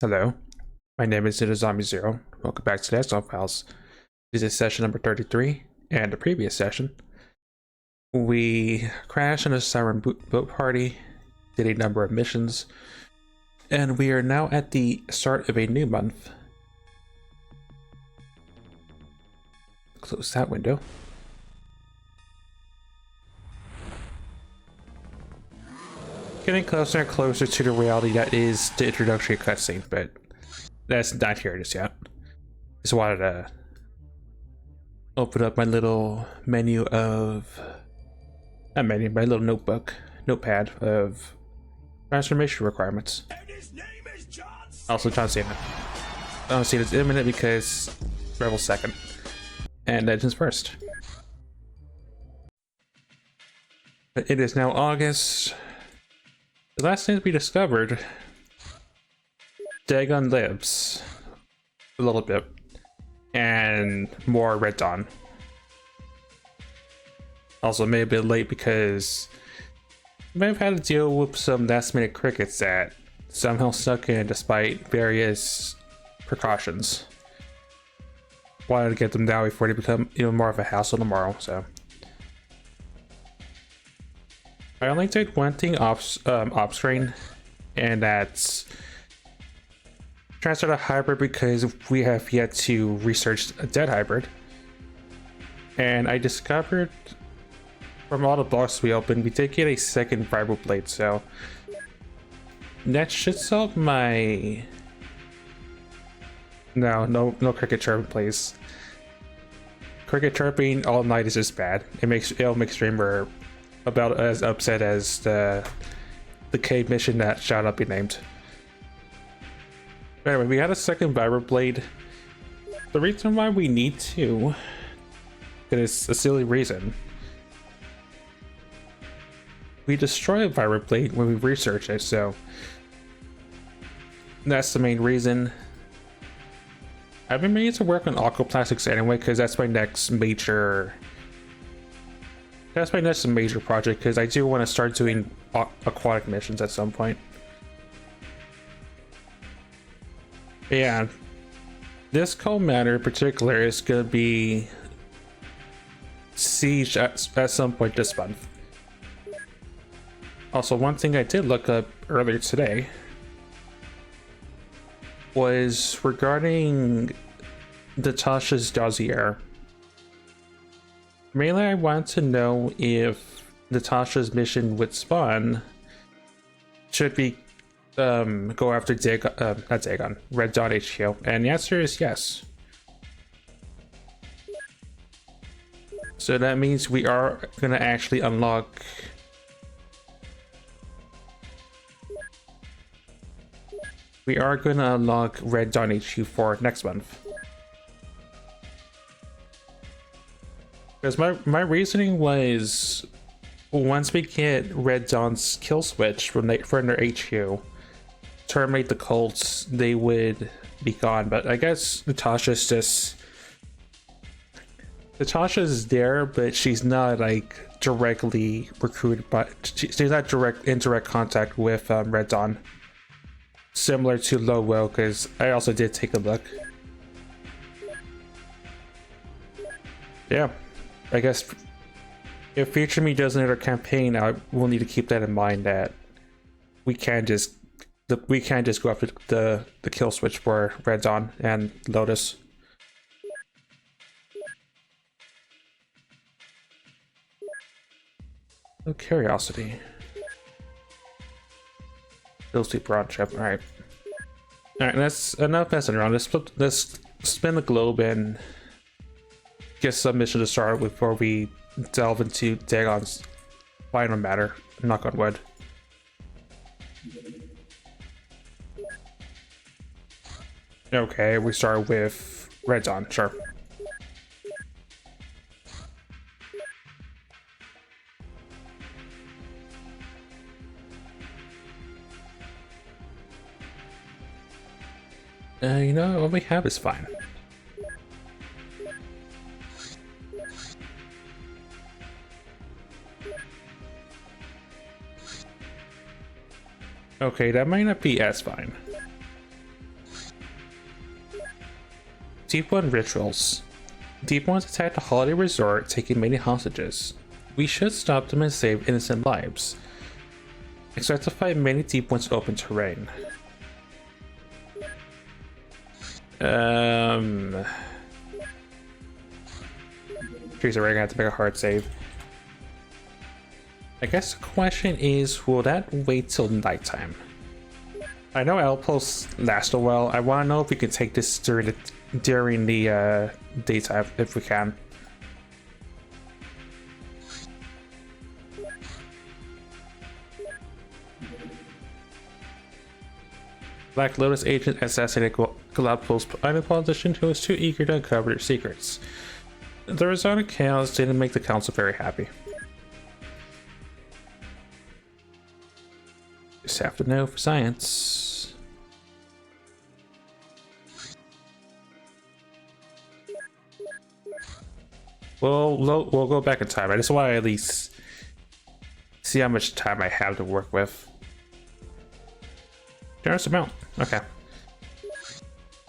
Hello, my name is Zombie Zero. Welcome back to the Desktop Files. This is session number 33, and the previous session, we crashed on a siren boat party, did a number of missions, and we are now at the start of a new month. Close that window. Getting closer and closer to the reality that is the introductory cutscene, but that's not here just yet. Just wanted to open up my little menu of, not menu, my little notepad of transformation requirements. Also, John Cena. John Cena is imminent because Rebel's second, and Legends first. But it is now August. The last thing we discovered, Dagon lives a little bit, and more Red Dawn. Also, may have been late because I may have had to deal with some last-minute crickets that somehow snuck in despite various precautions. Wanted to get them down before they become even more of a hassle tomorrow, so. I only did one thing off screen, and that's transfer to hybrid because we have yet to research a dead hybrid. And I discovered from all the blocks we opened, we did get a second vibro blade, so that should solve my no cricket chirping, please. Cricket chirping all night is just bad. It'll make streamer about as upset as the cave mission that shall not be named. Anyway, we had a second vibro blade. The reason why we need to, and it's a silly reason, we destroy a vibro blade when we research it, so that's the main reason. I've been meaning to work on aquaplastics anyway, because that's my next major project, because I do want to start doing aquatic missions at some point. But yeah, this cold matter in particular is going to be siege at some point this month. Also, one thing I did look up earlier today was regarding Natasha's dossier. Mainly, I want to know if Natasha's mission with Spawn should be go after not Dagon, Red Dawn HQ, and the answer is yes. So that means we are gonna actually unlock Red Dawn HQ for next month. Because my reasoning was, once we get Red Dawn's kill switch from their HQ, terminate the cults, they would be gone. But I guess Natasha's there, but she's not like directly recruited, but she's not in direct contact with Red Dawn. Similar to Lowell, because I also did take a look. Yeah. I guess if Future Me does another campaign, I will need to keep that in mind, that we can't just go after the kill switch for Red Dawn and Lotus. No curiosity. Still super on trip. All right, that's enough messing around. Let's spin the globe and get some mission to start with before we delve into Dagon's final matter. Knock on wood. Okay, we start with Red Dawn, sure. You know, what we have is fine. Okay, that might not be as fine. Deep One rituals. Deep Ones attacked a holiday resort, taking many hostages. We should stop them and save innocent lives. Expect to find many Deep Ones open terrain. Jeez, we're gonna have to make a hard save. I guess the question is, will that wait till nighttime? I know outposts last a while. I want to know if we can take this during the daytime, if we can. Black Lotus agent assassinated Galapagos Island politician who was too eager to uncover their secrets. The result of chaos didn't make the council very happy. Just have to know for science. We'll go back in time. I just want to at least see how much time I have to work with. Generous amount. Okay.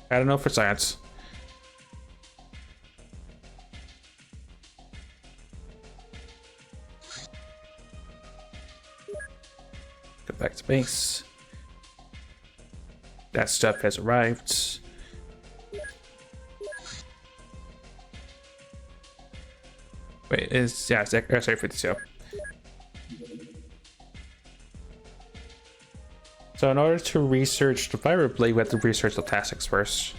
I don't know for science. Go back to base. That stuff has arrived. Wait, yeah, it's sorry, 52. So in order to research the Fire Blade, we have to research the plastics first.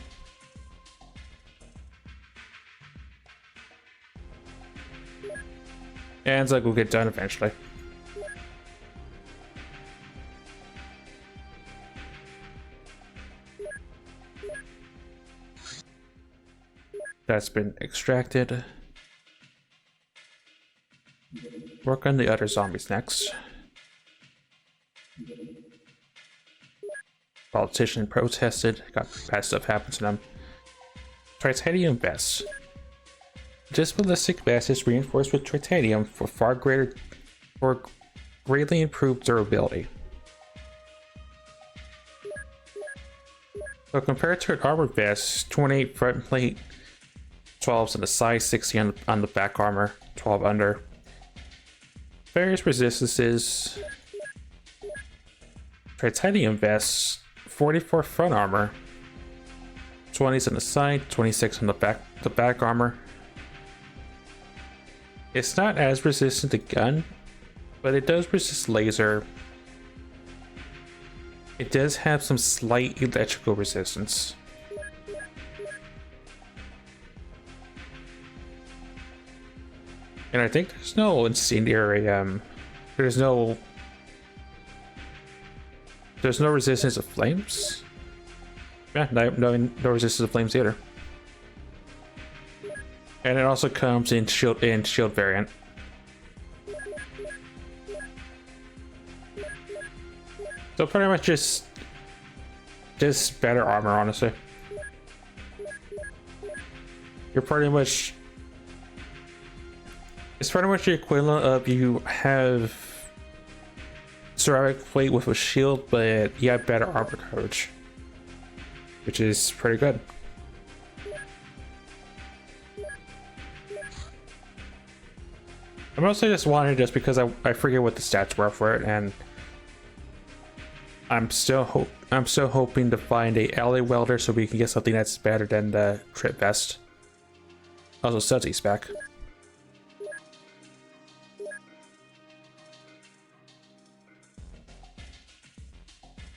And it's like we'll get done eventually. That's been extracted. Work on the other zombies next. Politician protested, got bad stuff happen to them. Titanium vests. This ballistic vest is reinforced with titanium for greatly improved durability. So compared to an armored vest, 28 front plate, 12s on the side, 60 on the back armor, 12 under. Various resistances. Titanium vests, 44 front armor, 20s on the side, 26 on the back armor. It's not as resistant to gun, but it does resist laser. It does have some slight electrical resistance. And I think there's no incendiary, there's no resistance to flames. Yeah, no resistance to flames either. And it also comes in shield variant. So pretty much just better armor, honestly. You're pretty much, it's pretty much the equivalent of you have ceramic plate with a shield, but you have better armor coverage, which is pretty good. I mostly just wanted just because I forget what the stats were for it, and I'm still hoping to find a ally welder so we can get something that's better than the trip vest. Also, Sudsy's back.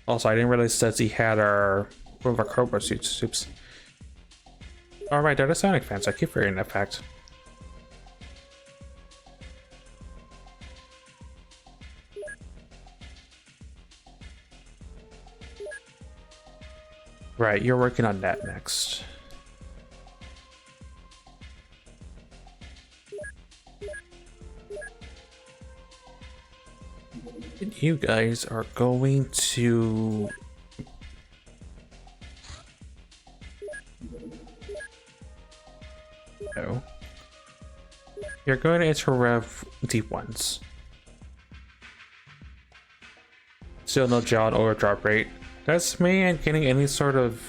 Also, I didn't realize Sudsy had one of our Cobra suits. Oops. Alright, they're the Sonic fans. I keep forgetting that fact. Right, you're working on that next. And you guys are going to... No. You're going to interrupt deep ones. Still no John or drop rate. That's me and getting any sort of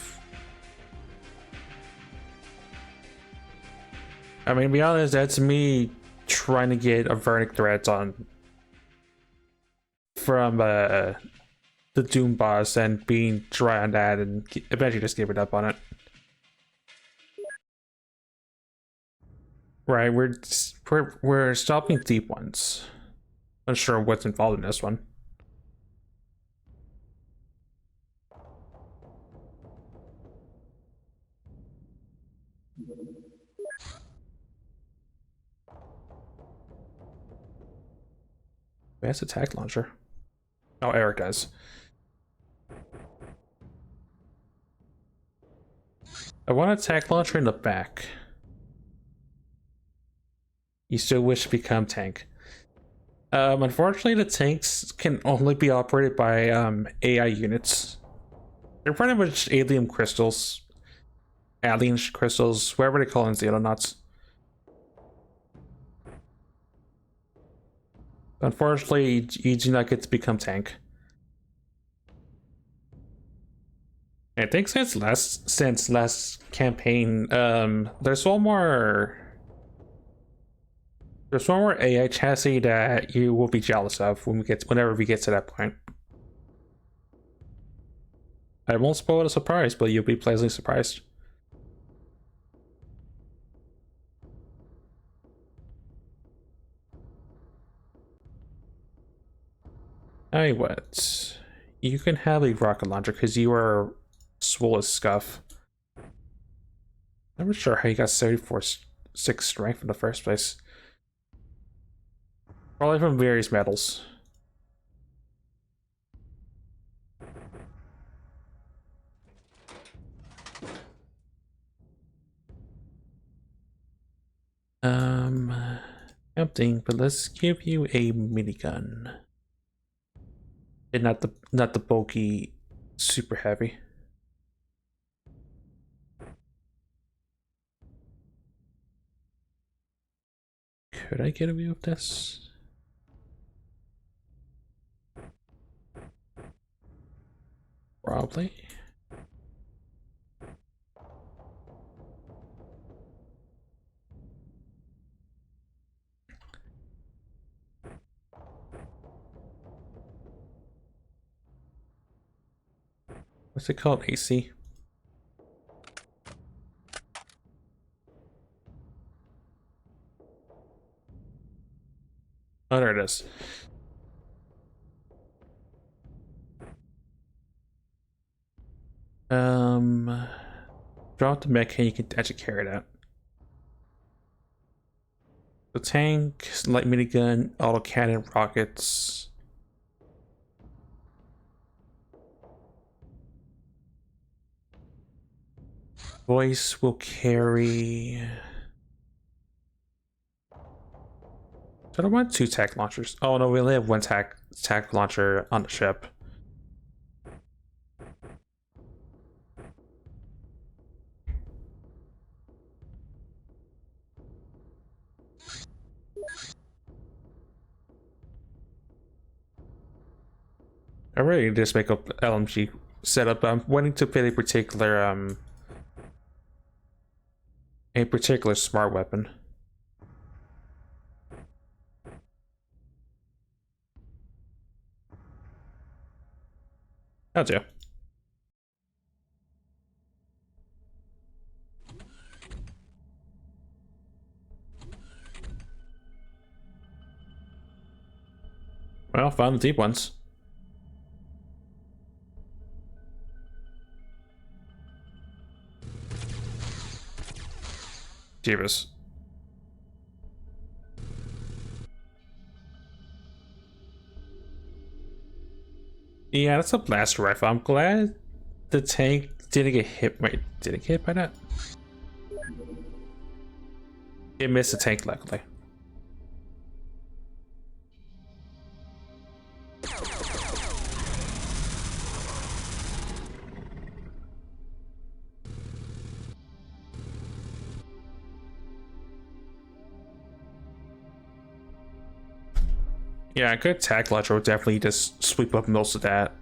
I mean, to be honest, that's me trying to get a verdict threat on from the Doom boss and being dry on that and eventually just giving up on it. Right, we're stopping deep ones. Unsure what's involved in this one. Advanced attack launcher. Oh, Eric does. I want an attack launcher in the back. You still wish to become tank. Unfortunately, the tanks can only be operated by AI units. They're pretty much alien crystals, whatever they call them, xenonauts. Unfortunately, you do not get to become tank. I think since last campaign, there's one more AI chassis that you will be jealous of whenever we get to that point. I won't spoil the surprise, but you'll be pleasantly surprised. Hey, what? You can have a rocket launcher because you are swole as scuff. I'm not sure how you got 74/6 strength in the first place. Probably from various metals. Tempting, but let's give you a minigun. And not the bulky, super heavy. Could I get away with this? Probably. What's it called? AC? Oh, there it is. Drop the mech and you can actually carry it out. The tank, light minigun, autocannon, rockets. Voice will carry. So I don't want 2 tac launchers. Oh no, we only have 1 tac launcher on the ship. I really just make up LMG setup. I'm wanting to fit a particular smart weapon. I'll do. Well, found the deep ones. Jeebus. Yeah, that's a blaster rifle. I'm glad the tank didn't get hit. Wait, did it get hit by that? It missed the tank, luckily. Yeah, a good attack launcher would definitely just sweep up most of that.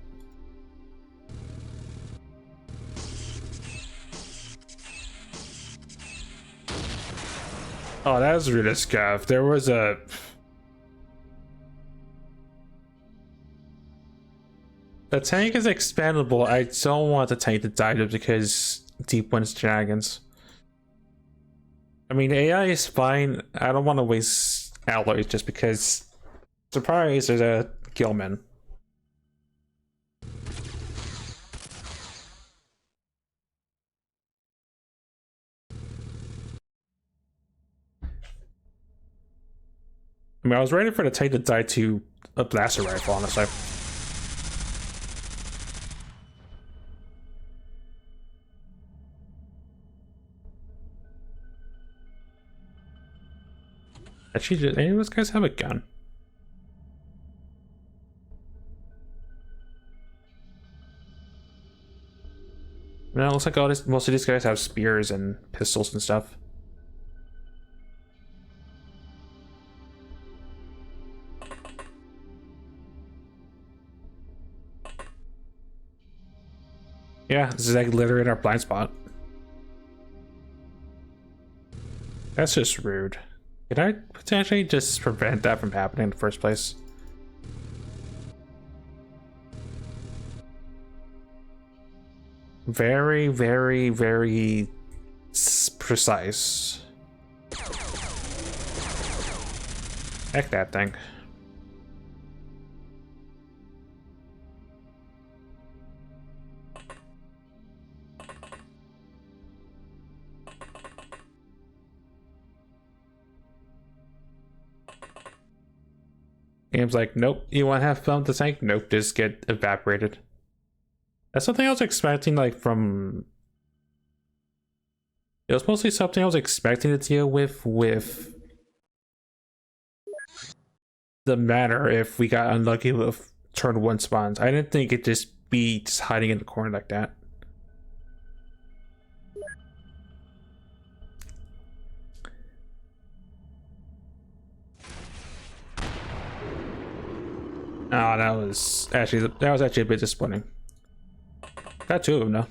Oh, that was really scuffed. There was a... The tank is expandable. I don't want the tank to die just because Deep Wind's shenanigans. I mean, AI is fine. I don't want to waste alloys just because... Surprise, there's a Gilman. I mean, I was ready for the tank to die to a blaster rifle, honestly. Actually, did any of those guys have a gun? No, it looks like most of these guys have spears and pistols and stuff. Yeah, this is like literally in our blind spot. That's just rude. Could I potentially just prevent that from happening in the first place? Very, very, very precise. Heck that thing. Game's like, nope, you want to have fun with the tank? Nope, just get evaporated. That's something I was expecting, like, from... It was mostly something I was expecting to deal with the Manor if we got unlucky with turn 1 spawns. I didn't think it'd just be just hiding in the corner like that. Oh, that was actually a bit disappointing. Got 2 of them though.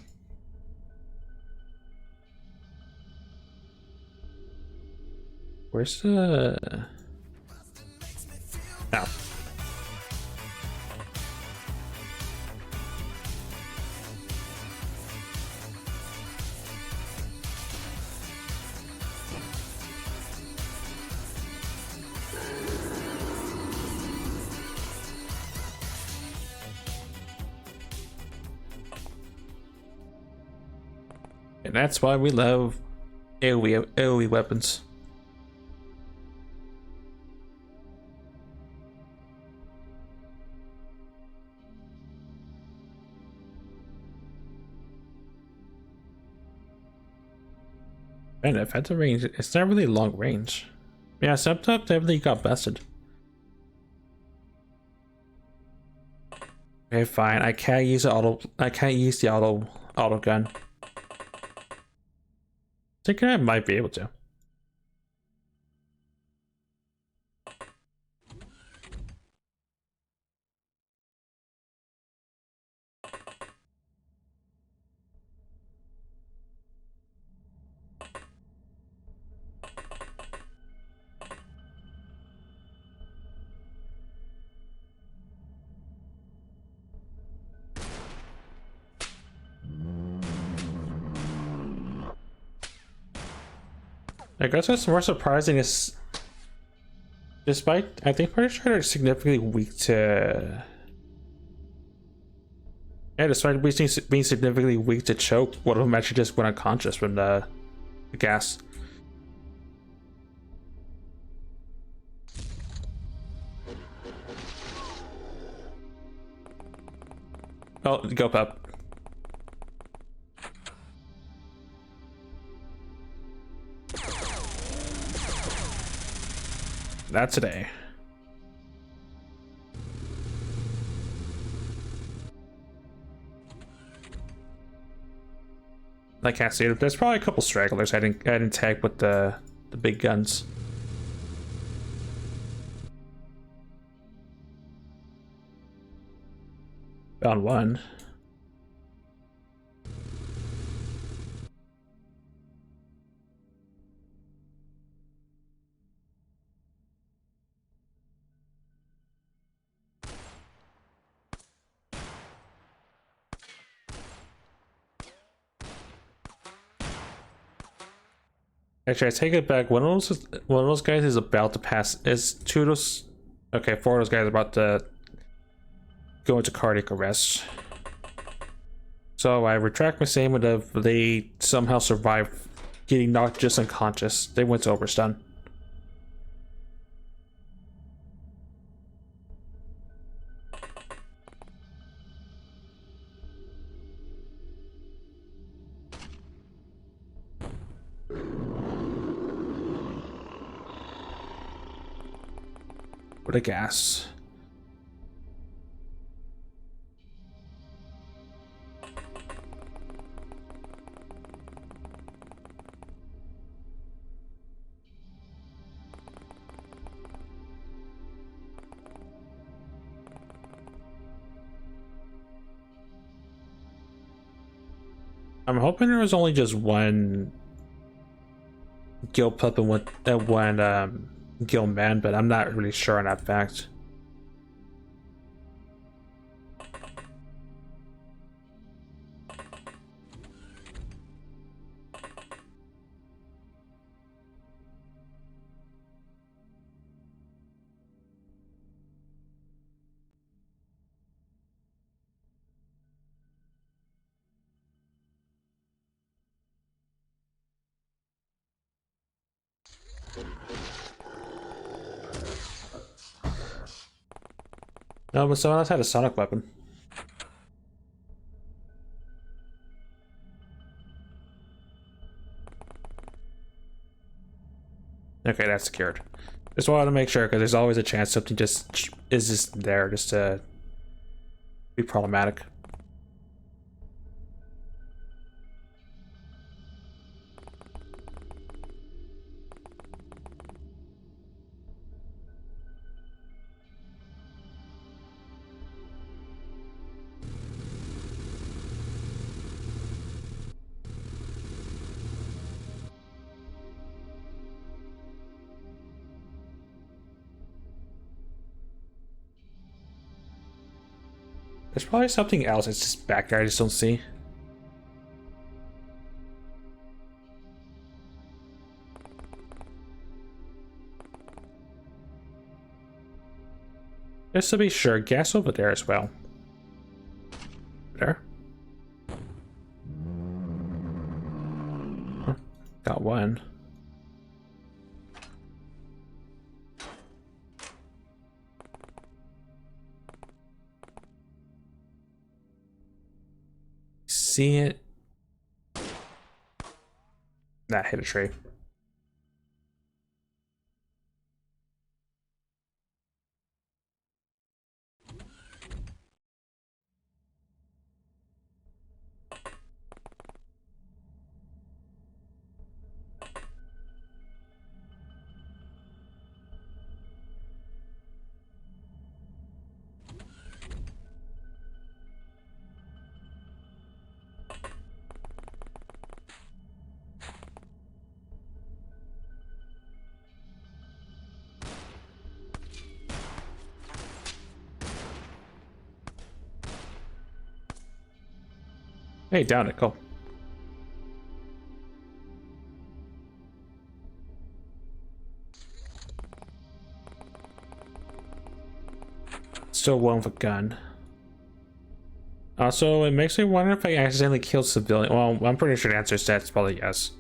Where's the... Oh. And that's why we love AoE weapons. And effective range, it's not really long range. Yeah, sometimes definitely got bested. Okay, fine. I can't use the auto gun. I think I might be able to. I guess what's more surprising is, despite, I think pretty sure they're significantly weak to... Yeah, despite being significantly weak to choke, one of them actually just went unconscious from the gas. Oh, go pup. Not today. I can't see it. There's probably a couple stragglers I didn't tag with the big guns. Found one. Actually, I take it back. One of those guys is about to pass. Is two of those? Okay, four of those guys are about to go into cardiac arrest. So I retract my statement of they somehow survived getting knocked just unconscious. They went to overstun. What a gas. I'm hoping there was only just one Gil pup and one Gil man, but I'm not really sure on that fact. No, but someone else had a sonic weapon. Okay, that's secured. Just wanted to make sure because there's always a chance something just is just there just to be problematic. There's probably something else that's just back there I just don't see. Just to be sure, gas over there as well. There. Huh, got one. See it? Nah, hit a tree. Hey, down it, cool. Still one with a gun. Also, it makes me wonder if I accidentally killed civilian. Well, I'm pretty sure the answer is that's probably yes.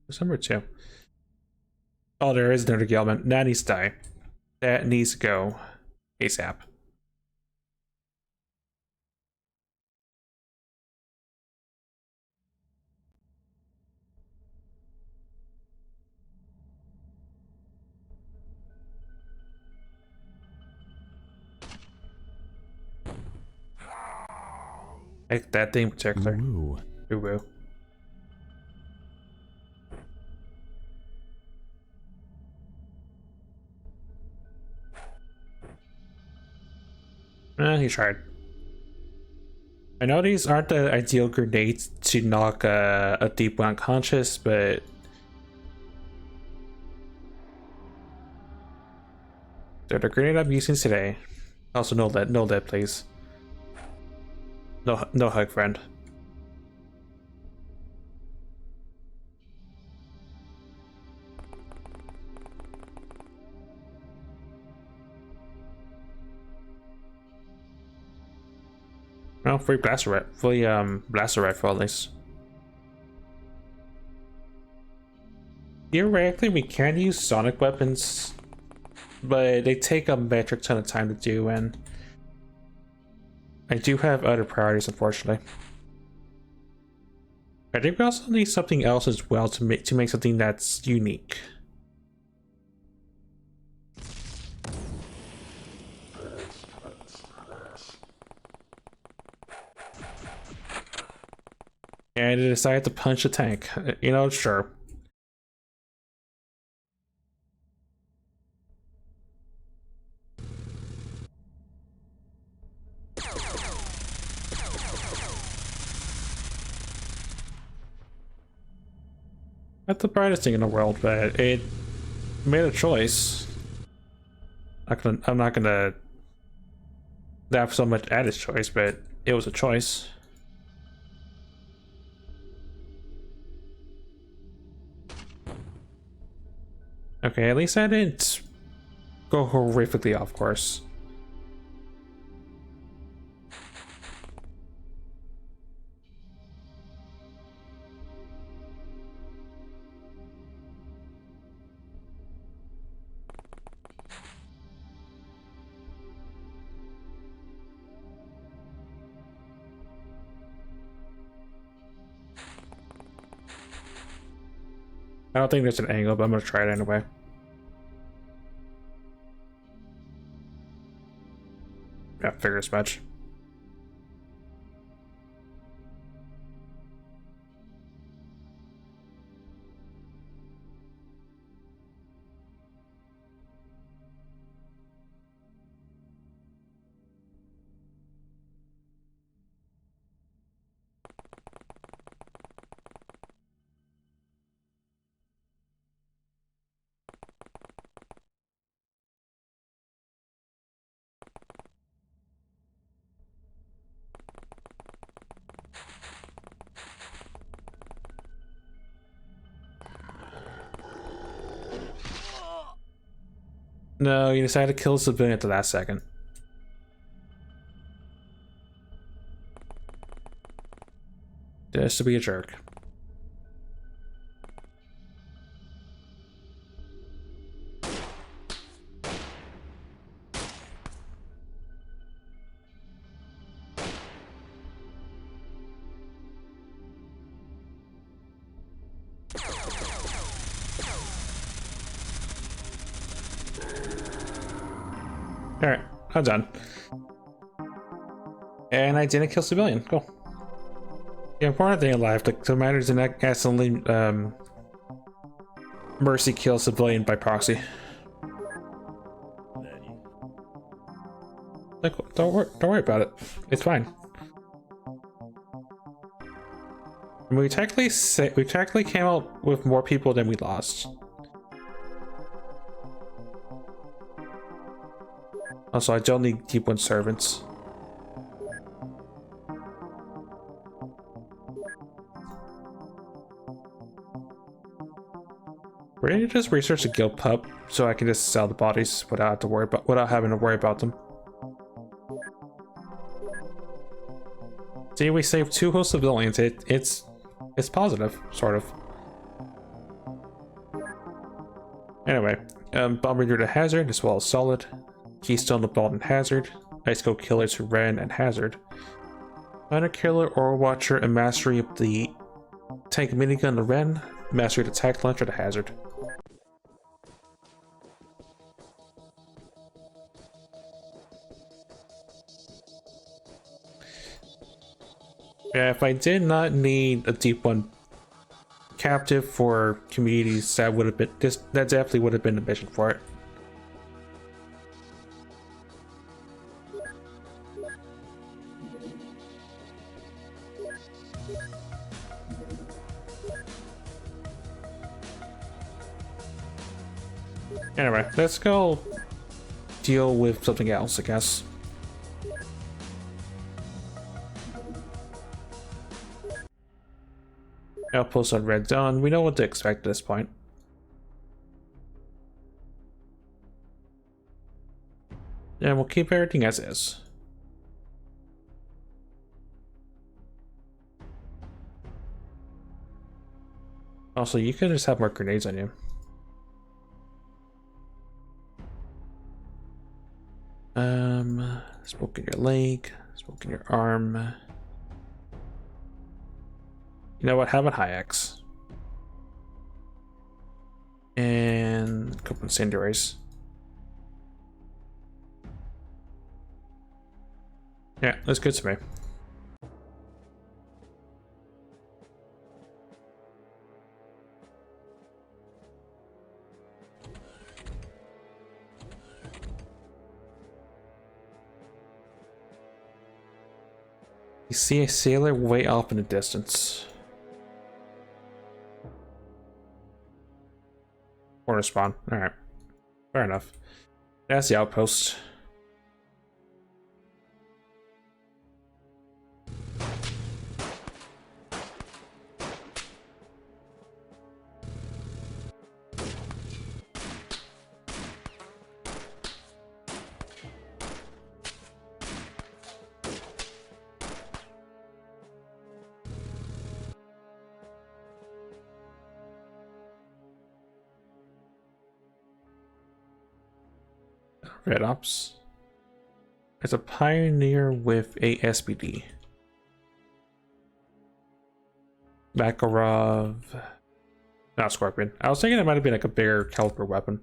What's number two? Oh, there is another Gilman. That needs to die. That needs to go ASAP. Like that thing in particular. Ooh. Ooh. He tried. I know these aren't the ideal grenades to knock a deep one unconscious, but they're the grenade I'm using today. Also, no lead, please. No hug, friend. No, free blaster blaster rifle at least. Theoretically, we can use sonic weapons, but they take a metric ton of time to do, and I do have other priorities, unfortunately. I think we also need something else as well to make something that's unique. And I decided to punch a tank. You know, sure. Not the brightest thing in the world, but it made a choice. I'm not gonna have so much at its choice, but it was a choice. Okay, at least I didn't go horrifically off course. I don't think there's an angle, but I'm gonna try it anyway. Yeah, figure as much. No, you decided to kill a civilian at the last second. Just to be a jerk. Alright, I'm done. And I didn't kill civilian. Cool. The important thing in life, the matters in that accidentally mercy kill civilian by proxy. Like, don't worry about it. It's fine. I mean, we technically came out with more people than we lost. Also, I don't need deep one servants. We're gonna just research the guild pub so I can just sell the bodies without having to worry about them. See, we saved 2 whole civilians. It's positive, sort of. Anyway, bombing through the hazard as well as solid. Keystone of Bald and Hazard, Ice Go Killer to Ren and Hazard, Minor Killer or Watcher and Mastery of the Tank Minigun to Ren, Mastery of the Attack Launcher to Hazard. Yeah, if I did not need a deep one captive for communities, that would have been that definitely would have been the mission for it. Anyway, let's go deal with something else, I guess. Outpost on red zone. We know what to expect at this point. And we'll keep everything as is. Also, you can just have more grenades on you. Smoke in your leg, smoke in your arm. You know what? Have a high X. And a couple of incendiaries. Yeah, that's good to me. You see a sailor way off in the distance. Corner spawn. Alright. Fair enough. That's the outpost. Red Ops. It's a pioneer with a SBD. Makarov. Not Scorpion. I was thinking it might have been like a bigger caliber weapon.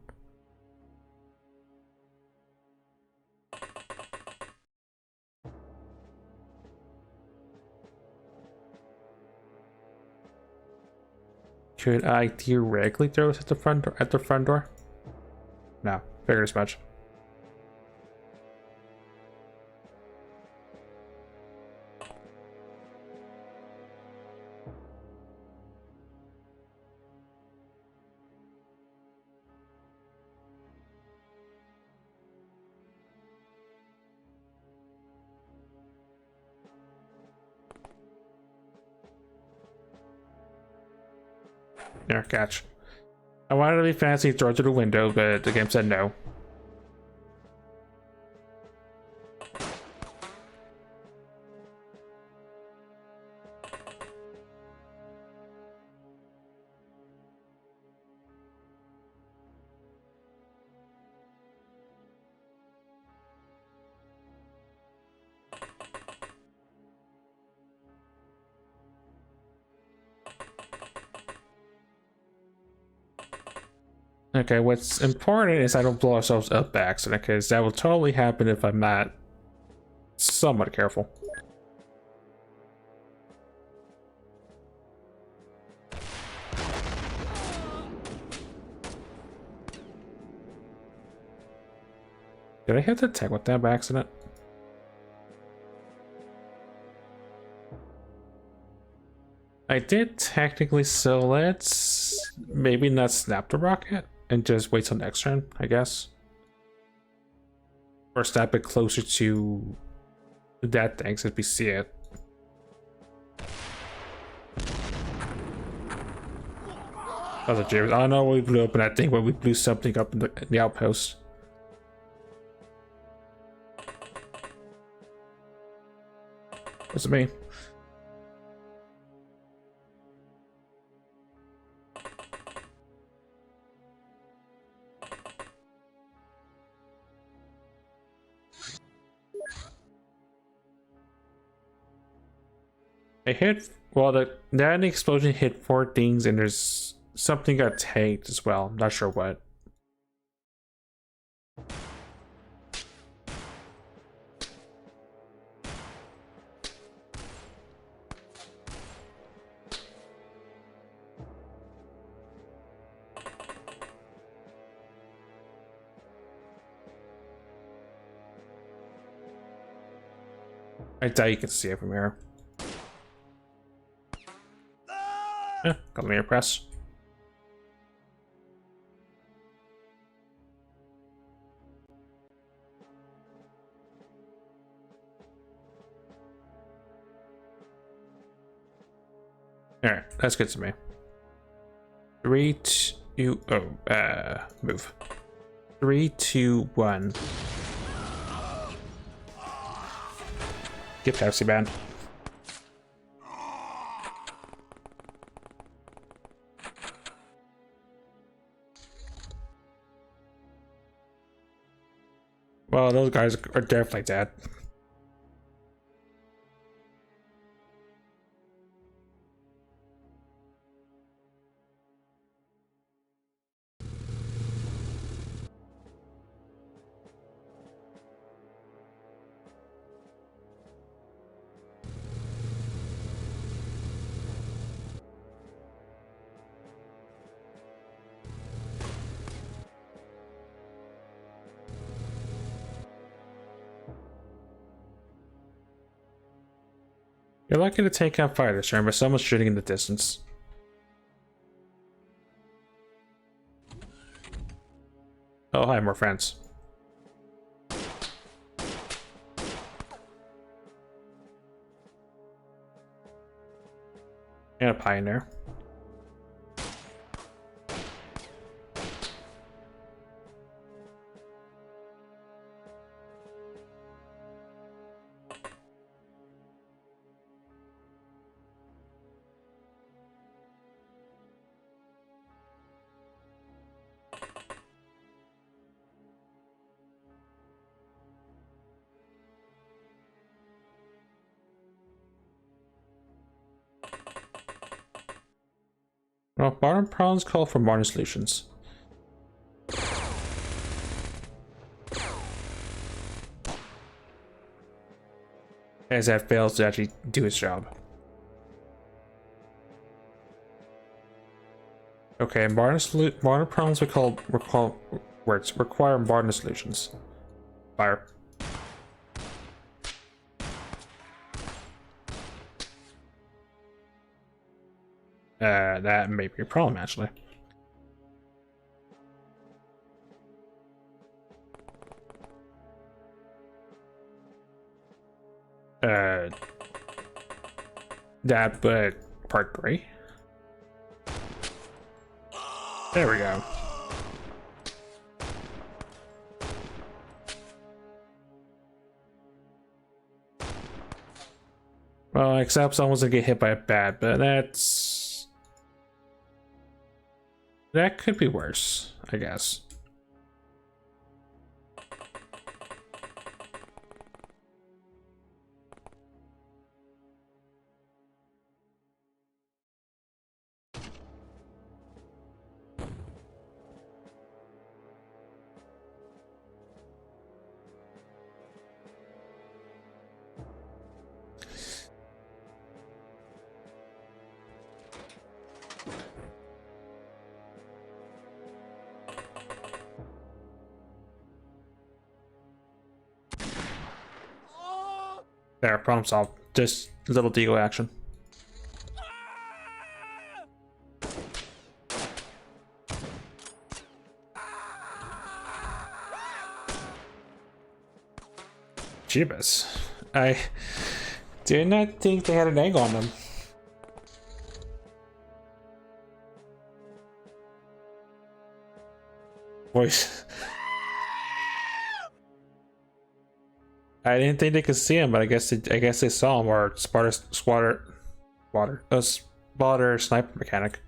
Could I theoretically throw it at the front door? No, figured as much. There, catch. I wanted to be fancy, throw it through the window, but the game said no. Okay, what's important is I don't blow ourselves up by accident, because that will totally happen if I'm not somewhat careful. Did I hit the tank with that by accident? I did technically, so let's maybe not snap the rocket and just wait till next turn, I guess. Or snap it closer to that thing so we see it. That was a James. I don't know what we blew up in that thing, but we blew something up in the outpost. What's it mean? I hit, well, that explosion hit 4 things, and there's something got tagged as well. I'm not sure what. I doubt you can see it from here. Collinear press. Alright, that's good to me. 3, 2, move. 3, 2, 1. Get Pepsi banned. Well, those guys are definitely dead. You're lucky to take out fire this turn, but someone's shooting in the distance. Oh, hi, more friends. And a pioneer. Well, modern problems call for modern solutions. As that fails to actually do its job. Okay, modern problems require modern solutions. Fire. That may be a problem actually. That, but part 3. There we go. Well, except someone's gonna get hit by a bat, but that could be worse, I guess. There, problem solved. Just a little deagle action. Jeebus. I did not think they had an egg on them. Voice. I didn't think they could see him, but I guess they saw him, or spotter sniper mechanic.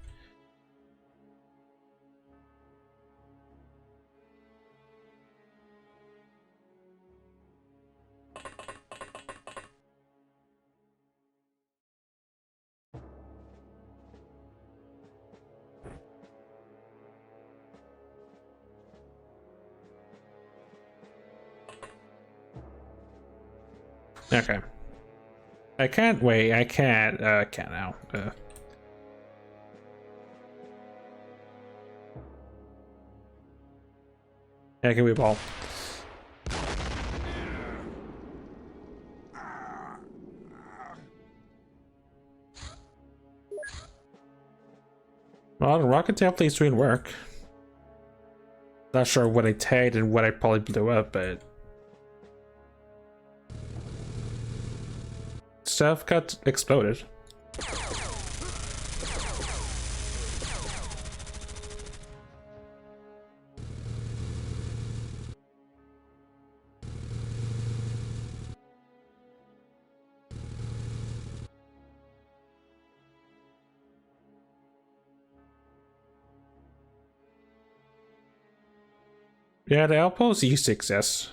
Okay. I can't wait. I can't now. Yeah, can we ball? Well, the rocket definitely is doing work. Not sure what I tagged and what I probably blew up, but stuff got exploded. Yeah, the outpost used to exist.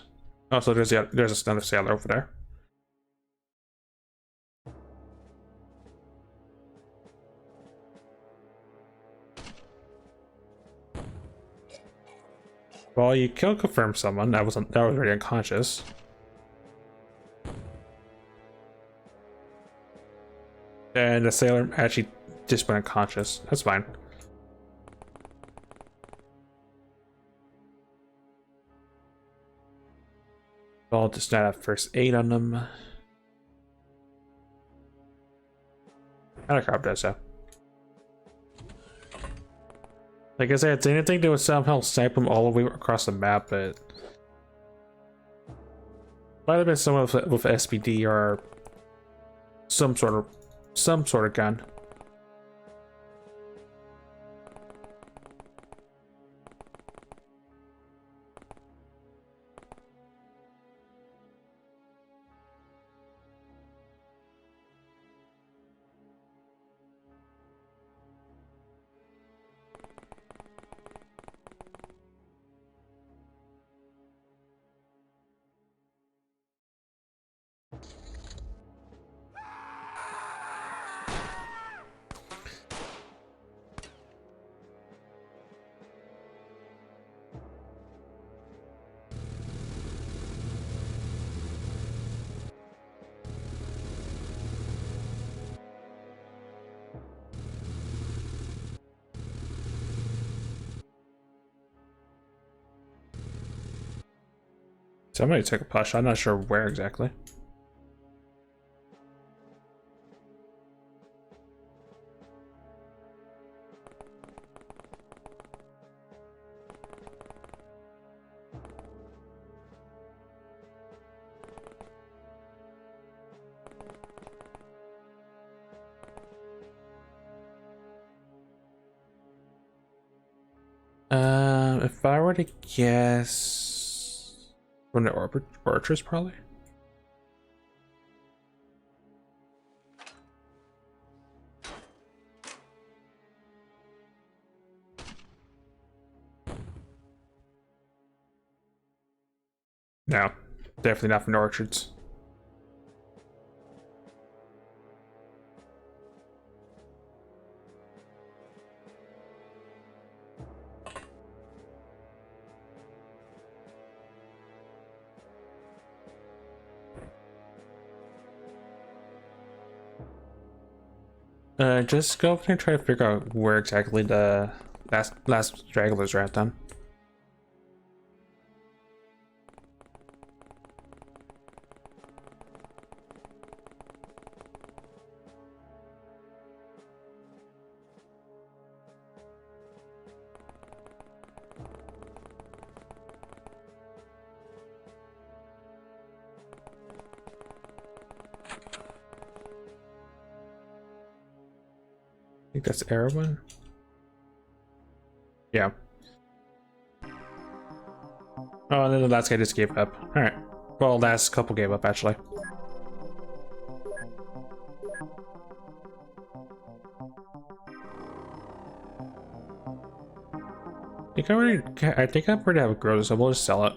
Also, there's another sailor over there. Well, you killed confirm someone that was already unconscious. And the sailor actually just went unconscious. That's fine. I'll just not have first aid on them. And a crop does so. Like I said, it's anything that would somehow snipe them all the way across the map, but might have been someone with SPD or some sort of gun. Somebody took a push. I'm not sure where exactly. If I were to guess, from the orchards, probably. No, definitely not from the orchards. Just go over and try to figure out where exactly the last stragglers are at then. I think that's Erwin. Yeah. Oh, and then the last guy just gave up. Alright. Well, last couple gave up, actually. I think I'm ready to have a grow, so we'll just sell it.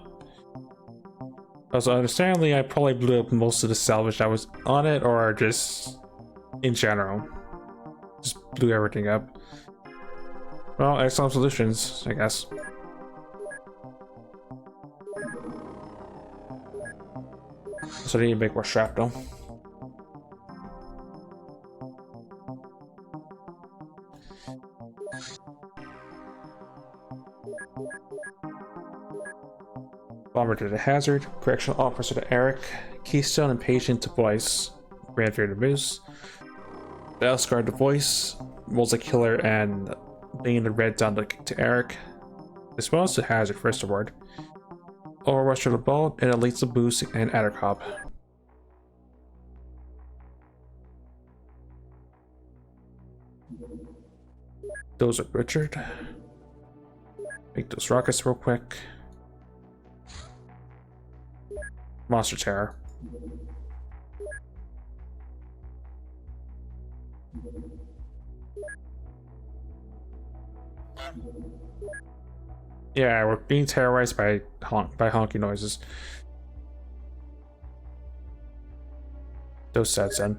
Also, understandably, I probably blew up most of the salvage that was on it, or just in general. Just blew everything up. Well, excellent solutions, I guess. So I need to make more shrapnel. Bomber to the hazard, correctional officer to Eric, Keystone and patient to voice, Grandfather to Moose, Elscar to voice, Wolves a killer, and bringing the red down to Eric. This bonus to Hazard first award. Overrush to the ball and it leads to boost and Addercop. Those are Richard. Make those rockets real quick. Monster Terror. Yeah, we're being terrorized by honky noises. Those sets in.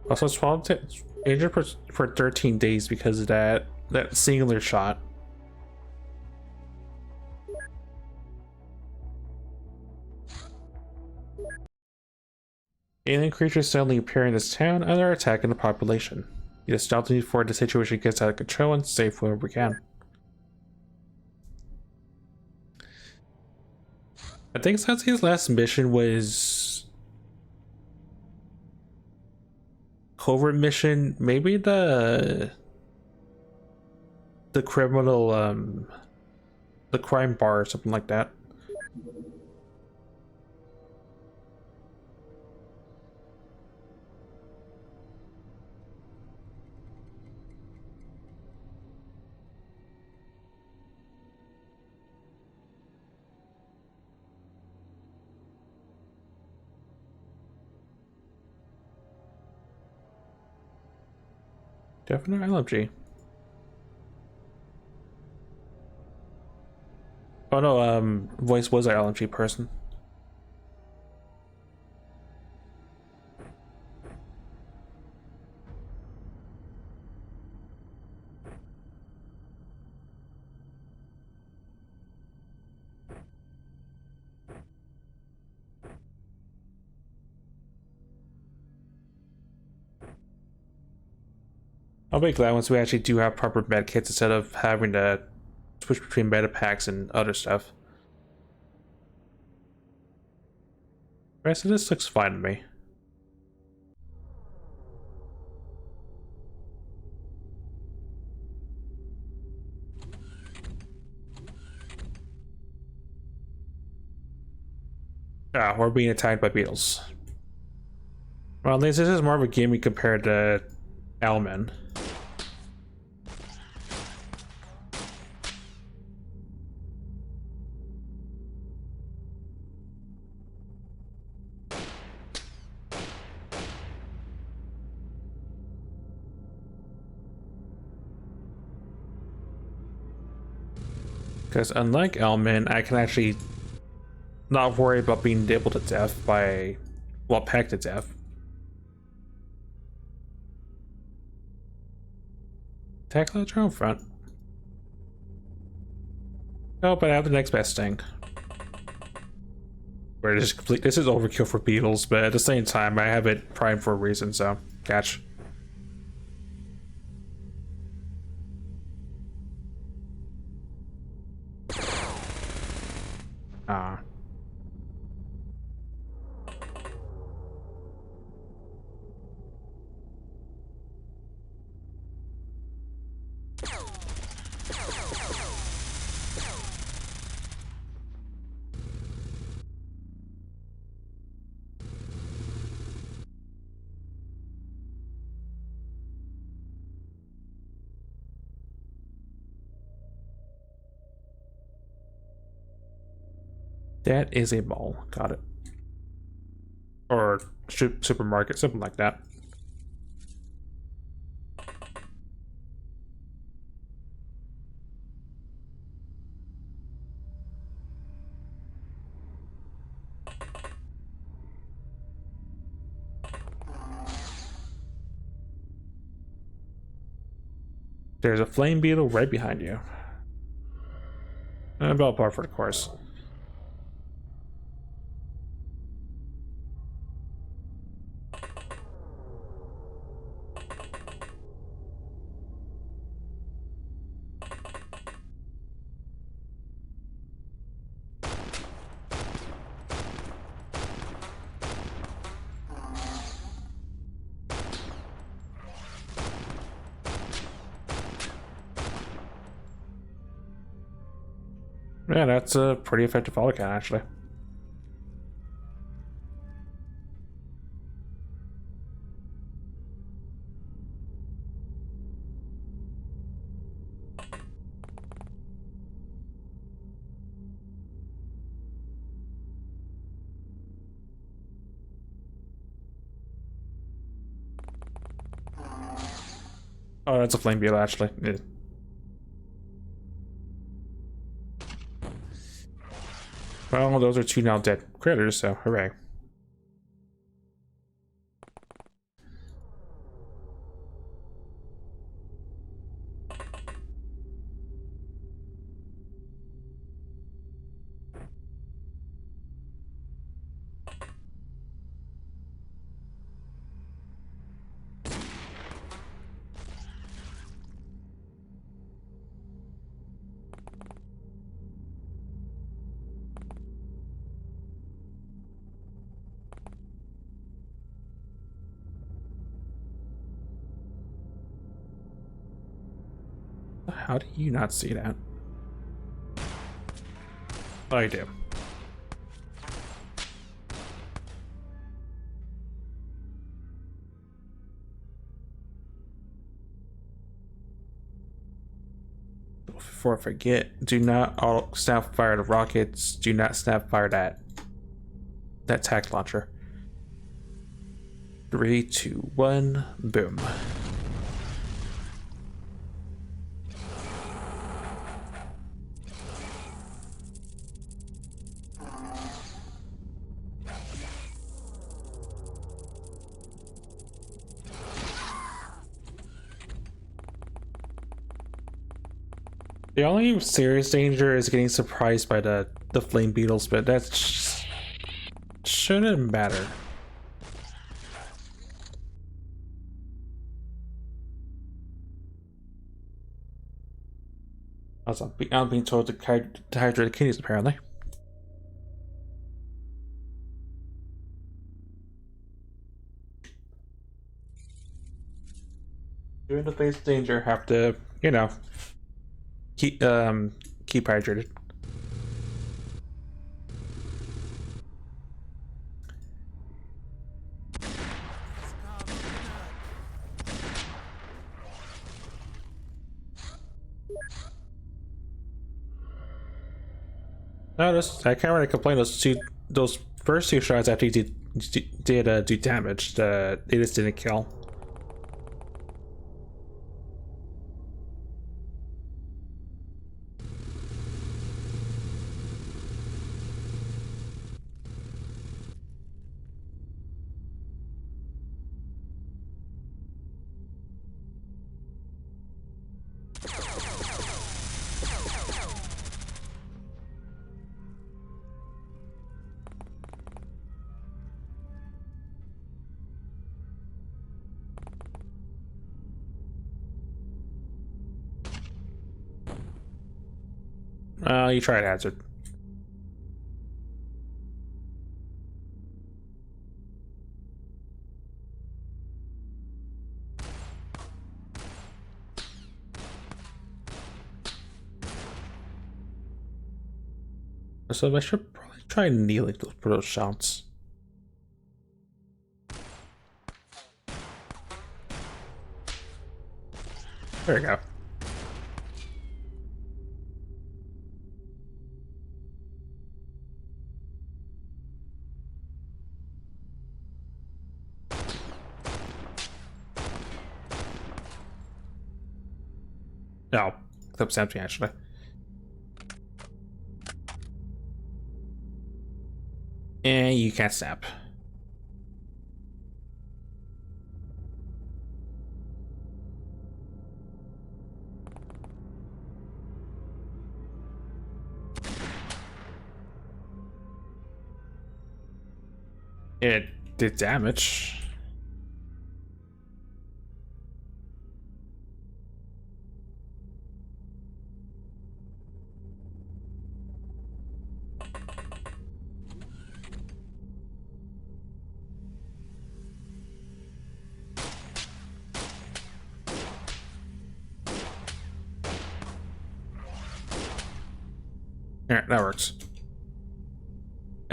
Also, it's injured for 13 days because of that singular shot. Alien creatures suddenly appear in this town and are attacking the population. You just stop before the situation gets out of control and save whoever we can. I think Sensei's last mission was covert mission, maybe the criminal the crime bar or something like that. Definitely LMG. Oh no, voice was our LMG person. I'll be glad once we actually do have proper med kits instead of having to switch between meta packs and other stuff. The rest of this looks fine to me. Ah, we're being attacked by beetles. Well, at least this is more of a gimme compared to Alman. Because unlike Alman, I can actually not worry about being able to death by, well, pegged to death. Tackle at your own front. Oh, but I have the next best thing. Where it is complete. This is overkill for beetles, but at the same time, I have it primed for a reason, so catch. Ah. That is a mall. Got it. Or supermarket, something like that. There's a flame beetle right behind you. And Bellpar for the course. Yeah, that's a pretty effective follow count, actually. Oh, that's a flame beetle, actually. Yeah. Well, those are two now dead critters, so hooray. How do you not see that? Oh, I do. Before I forget, do not auto snap fire the rockets. Do not snap fire that tack launcher. 3, 2, 1, boom. The only serious danger is getting surprised by the flame beetles, but that shouldn't matter. I'm being told to hydrate the kidneys, apparently. During the face of danger, have to, you know, keep keep hydrated. No, I can't really complain. Those first two shots after he did do damage. They just didn't kill. You tried hazard. So I should probably try kneeling for those shots. There we go. No, clip's empty actually. And you can't snap. It did damage. Alright, that works.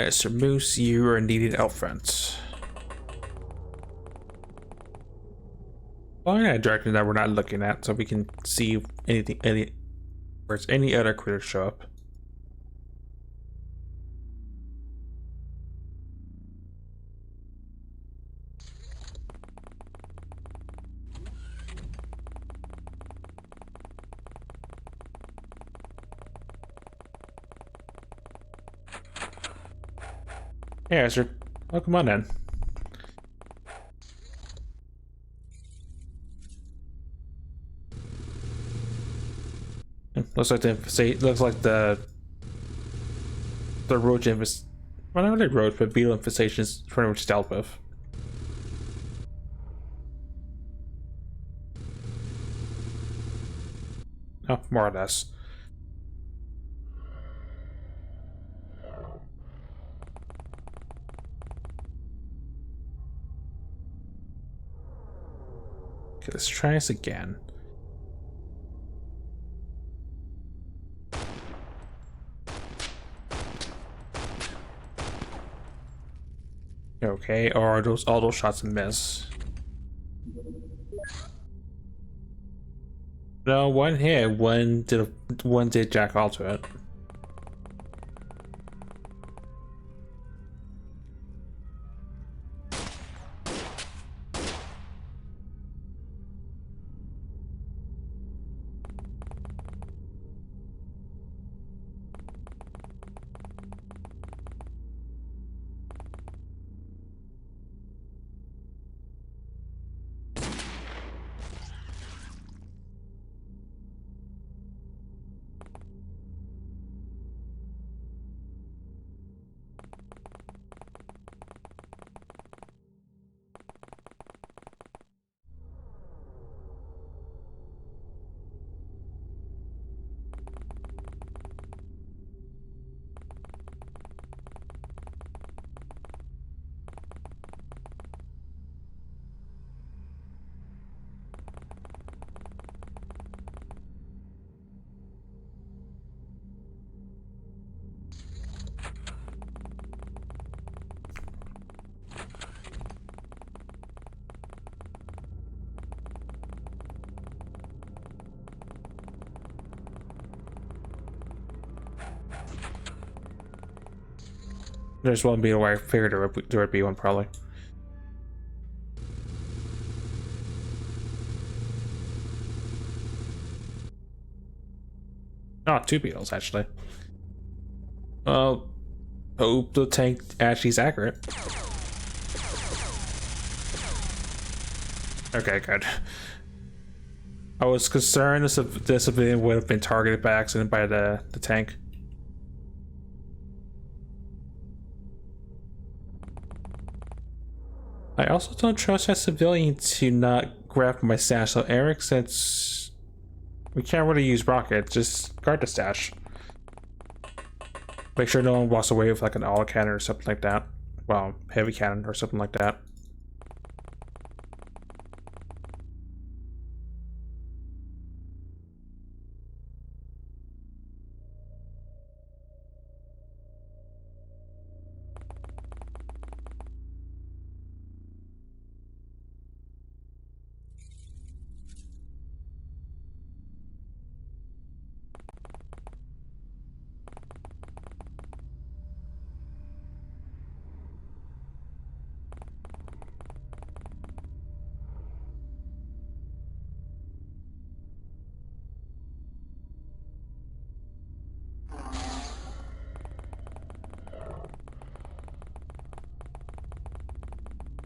Sir Moose, you are needed out front. Find a direction that we're not looking at so we can see if any other critters show up. Yeah, sir. Oh, come on in. Looks like the roach infest. Well, not really roach, but beetle infestation is pretty much dealt with. Oh, more or less. Okay, let's try this again. Okay, or are those all those shots a miss? No, one hit. One did jack all to it. There's one beetle where I figured there would be one probably. Oh, two beetles actually. Well, hope the tank actually is accurate. Okay, good. I was concerned this civilian would have been targeted by accident by the tank. I also don't trust that civilian to not grab my stash. So Eric, since we can't really use rockets, just guard the stash. Make sure no one walks away with like an auto cannon or something like that. Well, heavy cannon or something like that.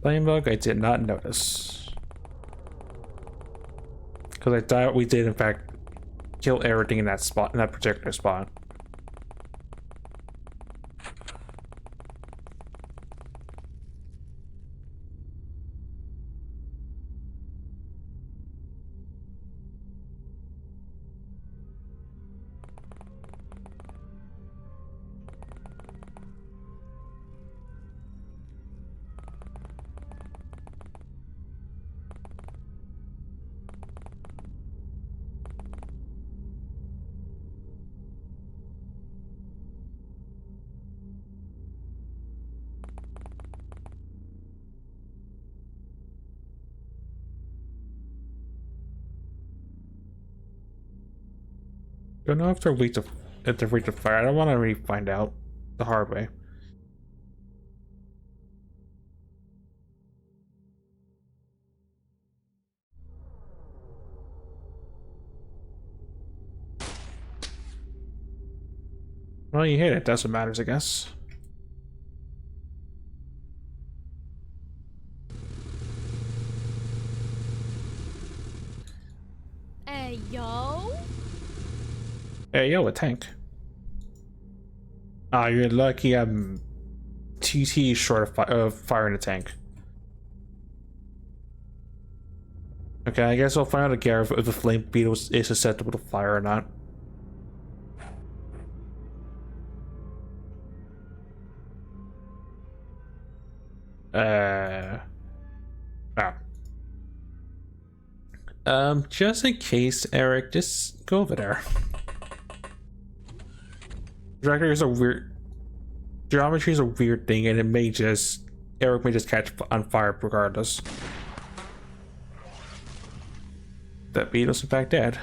Flame bug, I did not notice. Because I thought we did in fact kill everything in that spot, in that particular spot. Don't know if they're weak to fire. I don't want to really find out the hard way. Well, you hit it. That's what matters, I guess. Hey, yo. Hey, yo, a tank. Ah, you're lucky I'm TT short of firing a tank. Okay, I guess I'll find out again if the flame beetle is susceptible to fire or not. Oh. Just in case, Eric, just go over there. Geometry is a weird thing, and Eric may just catch on fire regardless. That beetle's in fact dead.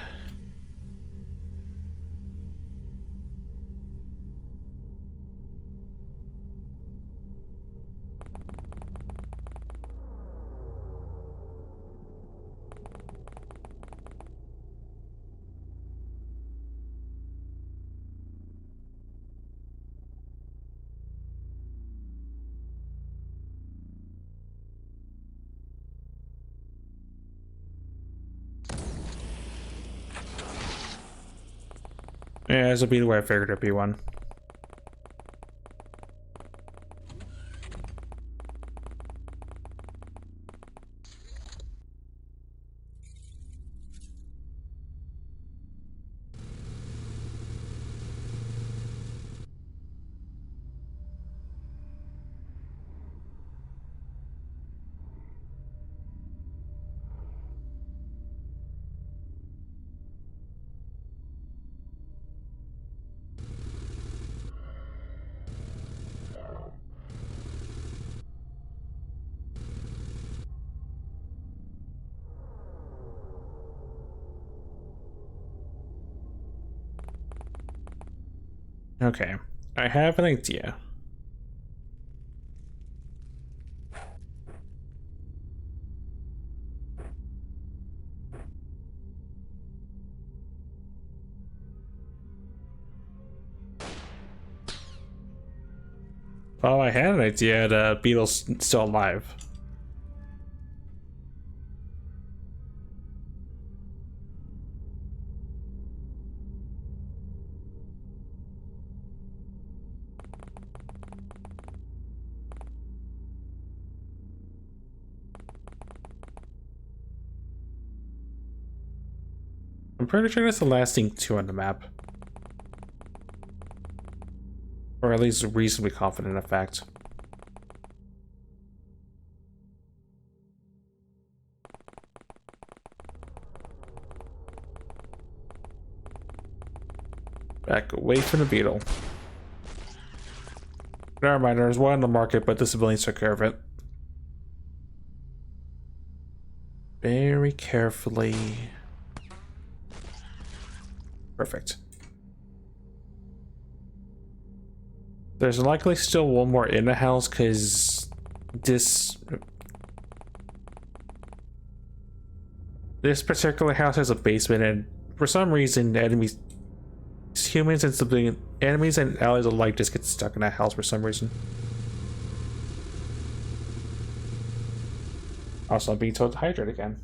Yeah, this will be the way I figured it'd be one. Okay, I have an idea. Oh, I had an idea. The beetle's still alive. I'm pretty sure that's the last thing 2 on the map. Or at least reasonably confident in fact. Back away from the beetle. Never mind, there's one on the market, but the civilians took care of it. Very carefully. Perfect. There's likely still one more in the house because this particular house has a basement, and for some reason enemies and allies alike just get stuck in that house for some reason. Also, I'm being told to hydrate again.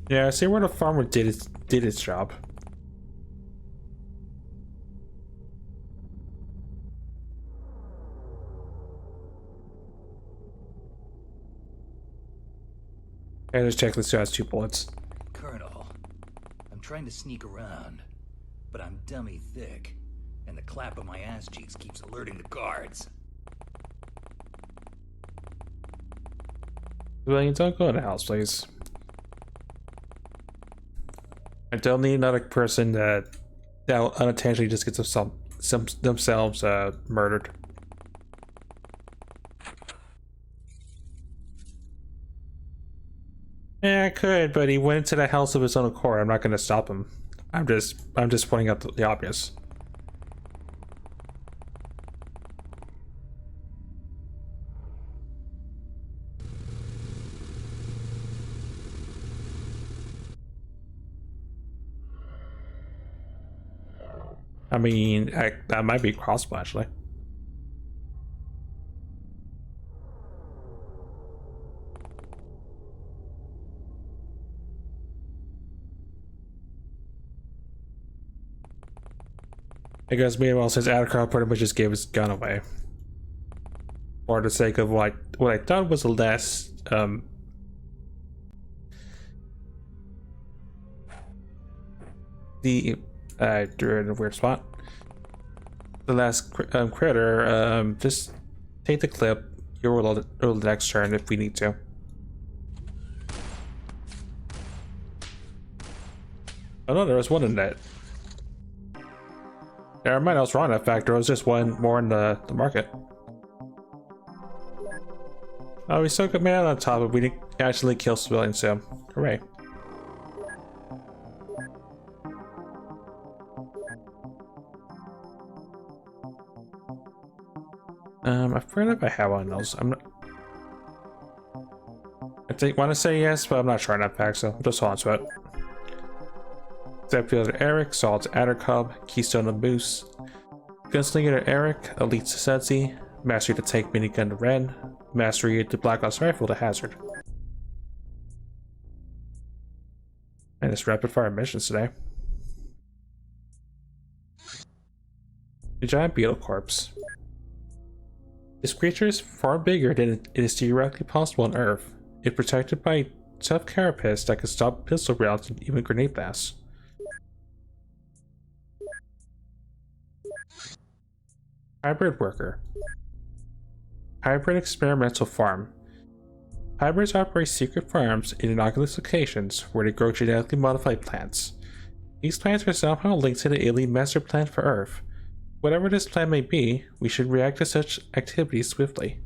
Yeah, see where the farmer did its job. And this checklist still has 2 bullets. Colonel, I'm trying to sneak around, but I'm dummy thick, and the clap of my ass cheeks keeps alerting the guards. Civilians, don't go in the house, please. I don't need another person that unintentionally just gets themselves murdered. Yeah, I could, but he went into the house of his own accord. I'm not going to stop him. I'm just pointing out the obvious. I mean, that might be possible, actually. I guess meanwhile, since Addercrow pretty much just gave his gun away. For the sake of what I thought was the last, during a weird spot. The last critter, just take the clip. You'll roll the next turn if we need to. Oh no, there was one in that. Never mind, I was wrong that fact. There was just one more in the market. Oh, we still got man on top, but we didn't actually kill civilians, so hooray. I forget if I have one of those. I want to say yes, but I'm not sure on that fact, so just hold on to it. Deputy Eric, Salt Addercub, Keystone of Moose, Gunslinger Eric, Elite Susetsi, Mastery to Take Minigun to Ren, Mastery to Black Ops Rifle to Hazard. And it's rapid fire missions today. The giant beetle corpse. This creature is far bigger than it is theoretically possible on Earth. It's protected by tough carapace that can stop pistol rounds and even grenade blasts. Hybrid worker. Hybrid experimental farm. Hybrids operate secret farms in innocuous locations where they grow genetically modified plants. These plants are somehow linked to the alien master plan for Earth. Whatever this plan may be, we should react to such activities swiftly.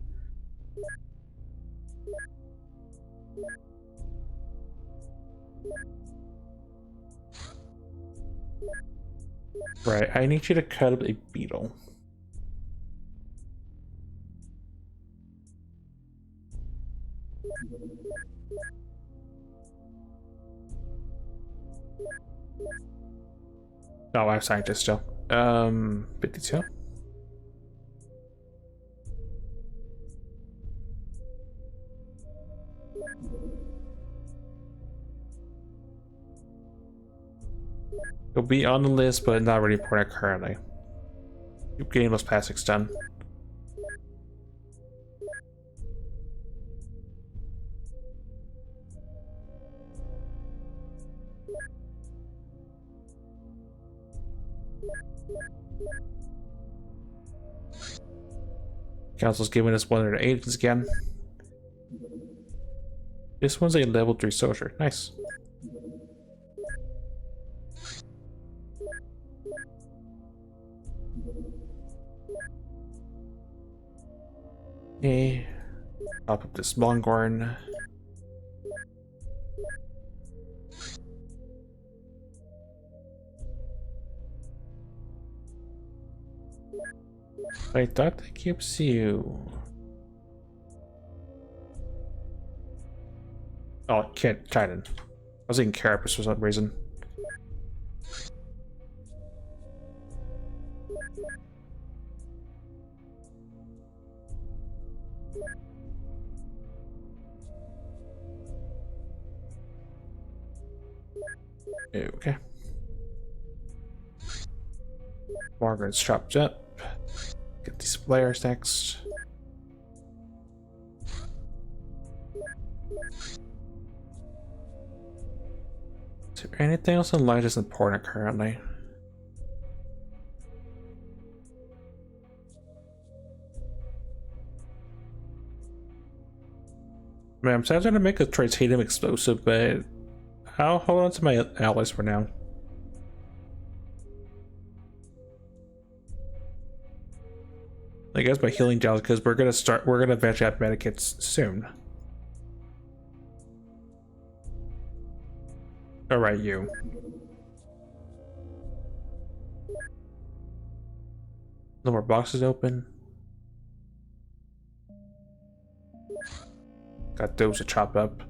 Right, I need you to cut up a beetle. No, I'm scientist still. 52. It'll be on the list, but not really important currently. You're getting those plastics done. Council's giving us one of their agents again. This one's a level 3 soldier. Nice. Okay. Pop up this Longorn. I thought that keeps you. Oh, can't Titan. I was thinking Carapace for some reason. Okay. Margaret's chopped up. Get these players next. Is there anything else in life that's important currently? Man, I'm trying to make a titanium explosive, but I'll hold on to my alloys for now. I guess by healing gels, because we're gonna eventually have medikits soon. Alright, you. No more boxes open. Got those to chop up.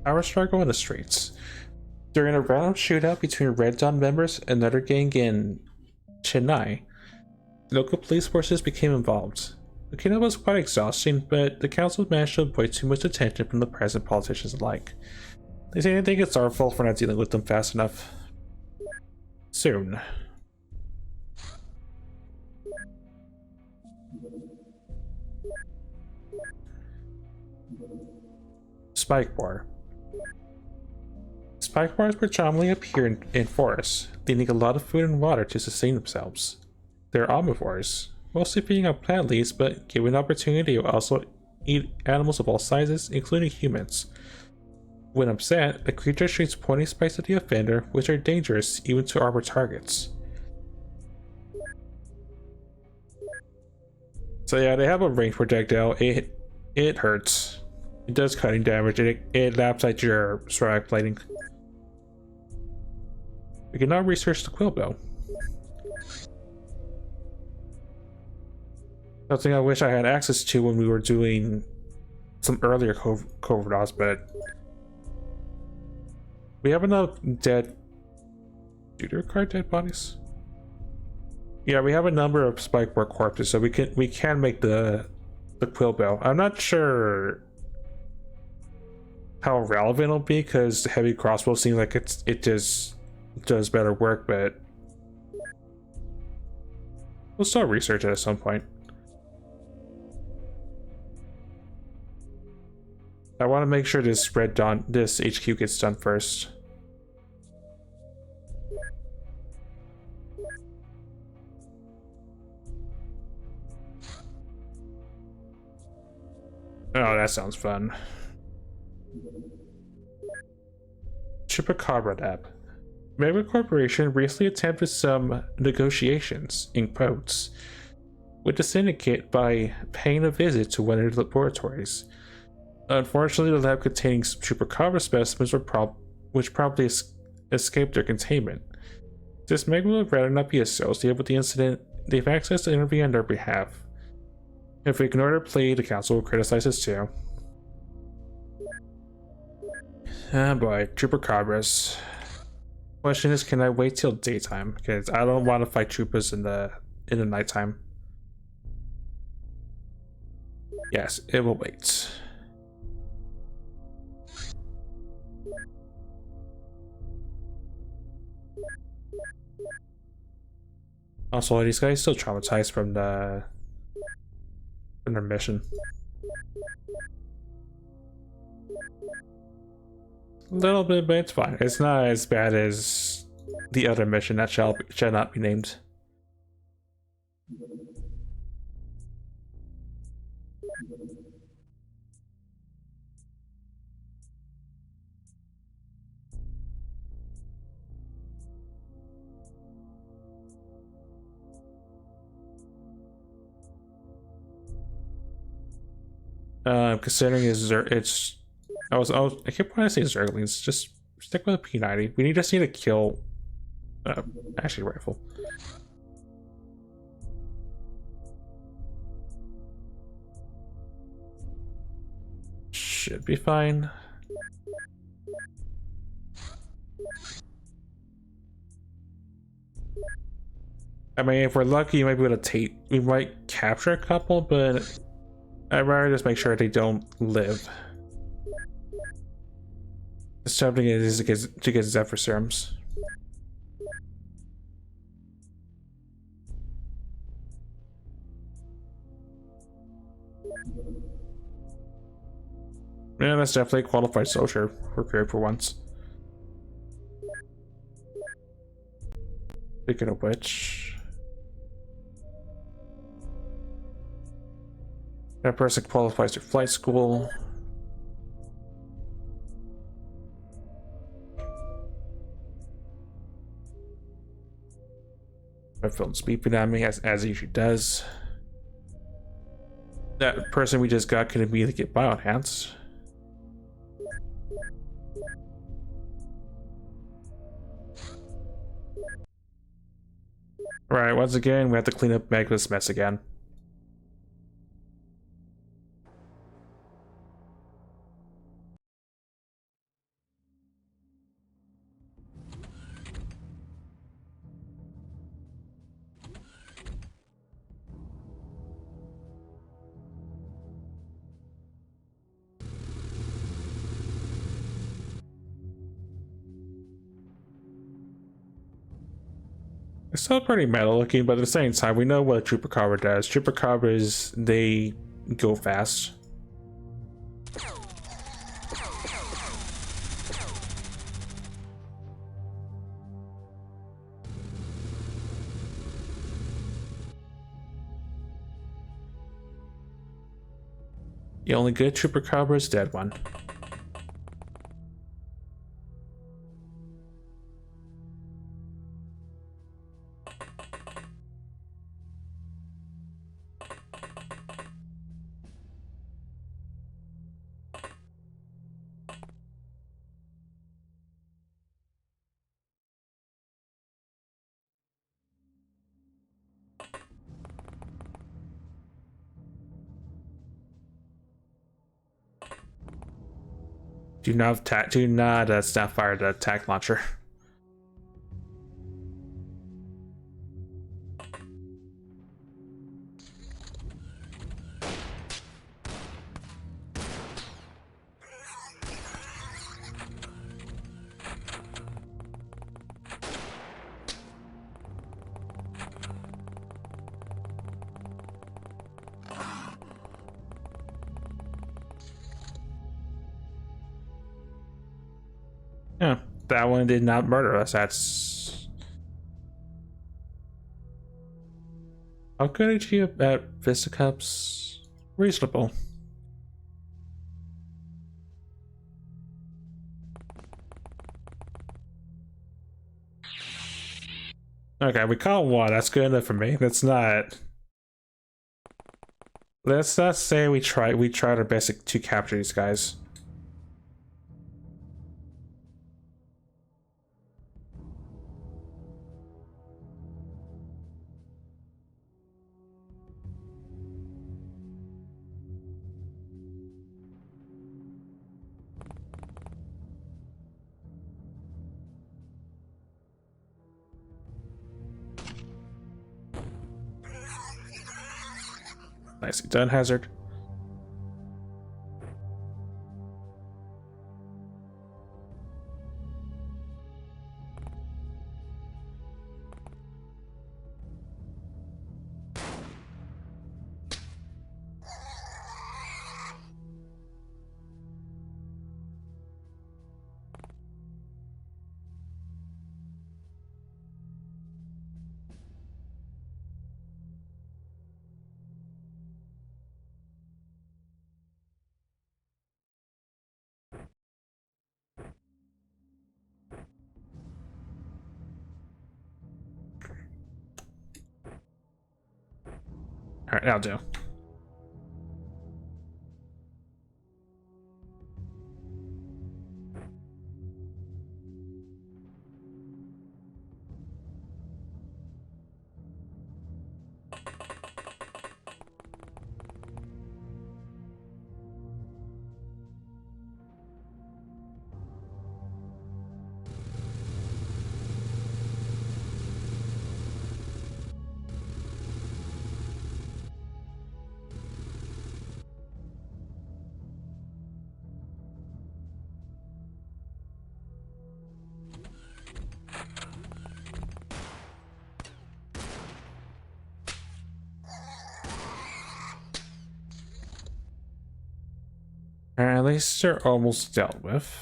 Power struggle in the streets. During a random shootout between Red Dawn members and another gang in Chennai, local police forces became involved. The cleanup was quite exhausting, but the council managed to avoid too much attention from the present politicians alike. They say they think it's our fault for not dealing with them fast enough. Soon. Spike bar. Spike bars predominantly appear in forests. They need a lot of food and water to sustain themselves. They're omnivores, mostly feeding on plant leaves, but given opportunity, they will also eat animals of all sizes, including humans. When upset, the creature shoots pointing spikes at the offender, which are dangerous even to armored targets. So yeah, they have a range projectile. It hurts. It does cutting damage. It laps at your strike plating. We can now research the quill bow. Something I wish I had access to when we were doing some earlier covert, but we have enough dead shooter card dead bodies. Yeah, we have a number of spikeboard corpses, so we can make the quill bow. I'm not sure how relevant it'll be because the heavy crossbow seems like it just does better work, but we'll still research it at some point. I want to make sure this this HQ gets done first. Oh, that sounds fun. Chupacabra app. Manor Corporation recently attempted some negotiations, in quotes, with the syndicate by paying a visit to one of the laboratories. Unfortunately, the lab containing chupacabra specimens which probably escaped their containment. Since Meg would rather not be associated with the incident, they've access to intervene on their behalf. If we ignore their plea, the council will criticize us too. Ah boy, chupacabras. Question is, can I wait till daytime? Because I don't want to fight troopers in the nighttime. Yes, it will wait. Also, are these guys still traumatized from their mission? A little bit, but it's fine. It's not as bad as the other mission that shall not be named. Considering I keep wanting to say Zerglings. Just stick with a P90. We just need to kill. Actually, rifle. Should be fine. I mean, if we're lucky, you might be able to we might capture a couple, but I'd rather just make sure they don't live. The tempting is to get Zephyr serums. Yeah, that's definitely a qualified soldier prepared for once. Speaking of which, that person qualifies for flight school. My phone's beeping at me as it usually does. That person we just got could immediately get bioenhanced. Right, once again, we have to clean up Magda's mess again. It's still pretty metal looking, but at the same time, we know what a Chupacabra does. Chupacabras, they go fast. The only good Chupacabra is dead one. Do not snap fire the attack launcher. Yeah, that one did not murder us. That's how good are you at Fisticups? Reasonable. Okay, we caught one. That's good enough for me. That's not. Let's not say we tried our best to capture these guys. Nicely done, Hazard. All right, I'll do. At least they're almost dealt with.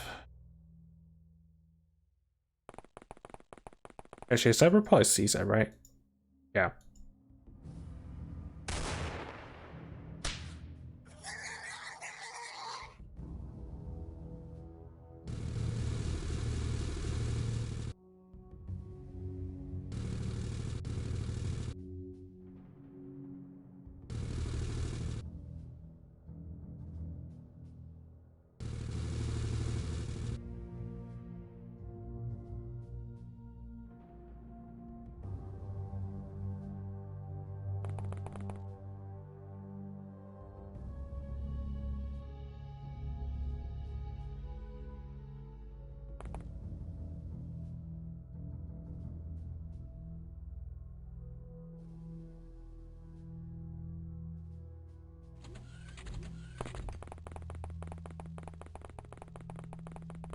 Actually, Cyber probably sees that, right? Yeah.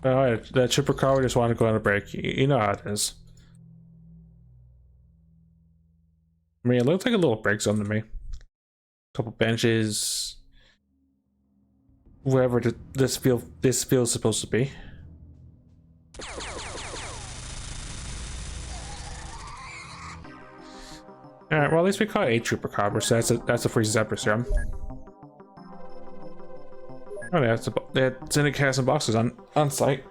Oh, yeah, the trooper car just want to go on a break. You know how it is. I mean, it looks like a little break zone to me. Couple benches, wherever this feels supposed to be. All right. Well, at least we caught a trooper copper, so that's a free zebra serum. Oh, yeah, it's in a cast of boxes on site.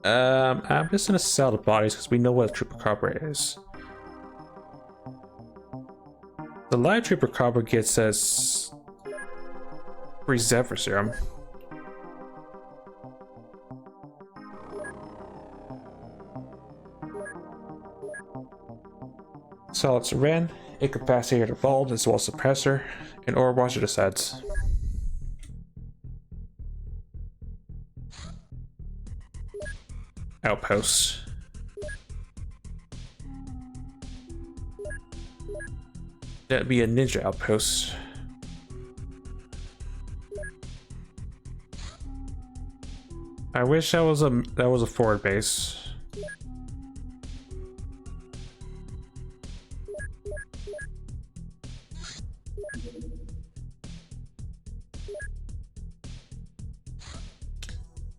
I'm just gonna sell the bodies because we know what a trooper copper is. The light trooper copper gets us free zebra serum. Solid Saran, incapacitator bulb as well as suppressor, and ore washer decides. Outpost. That'd be a ninja outpost. I wish that was a forward base.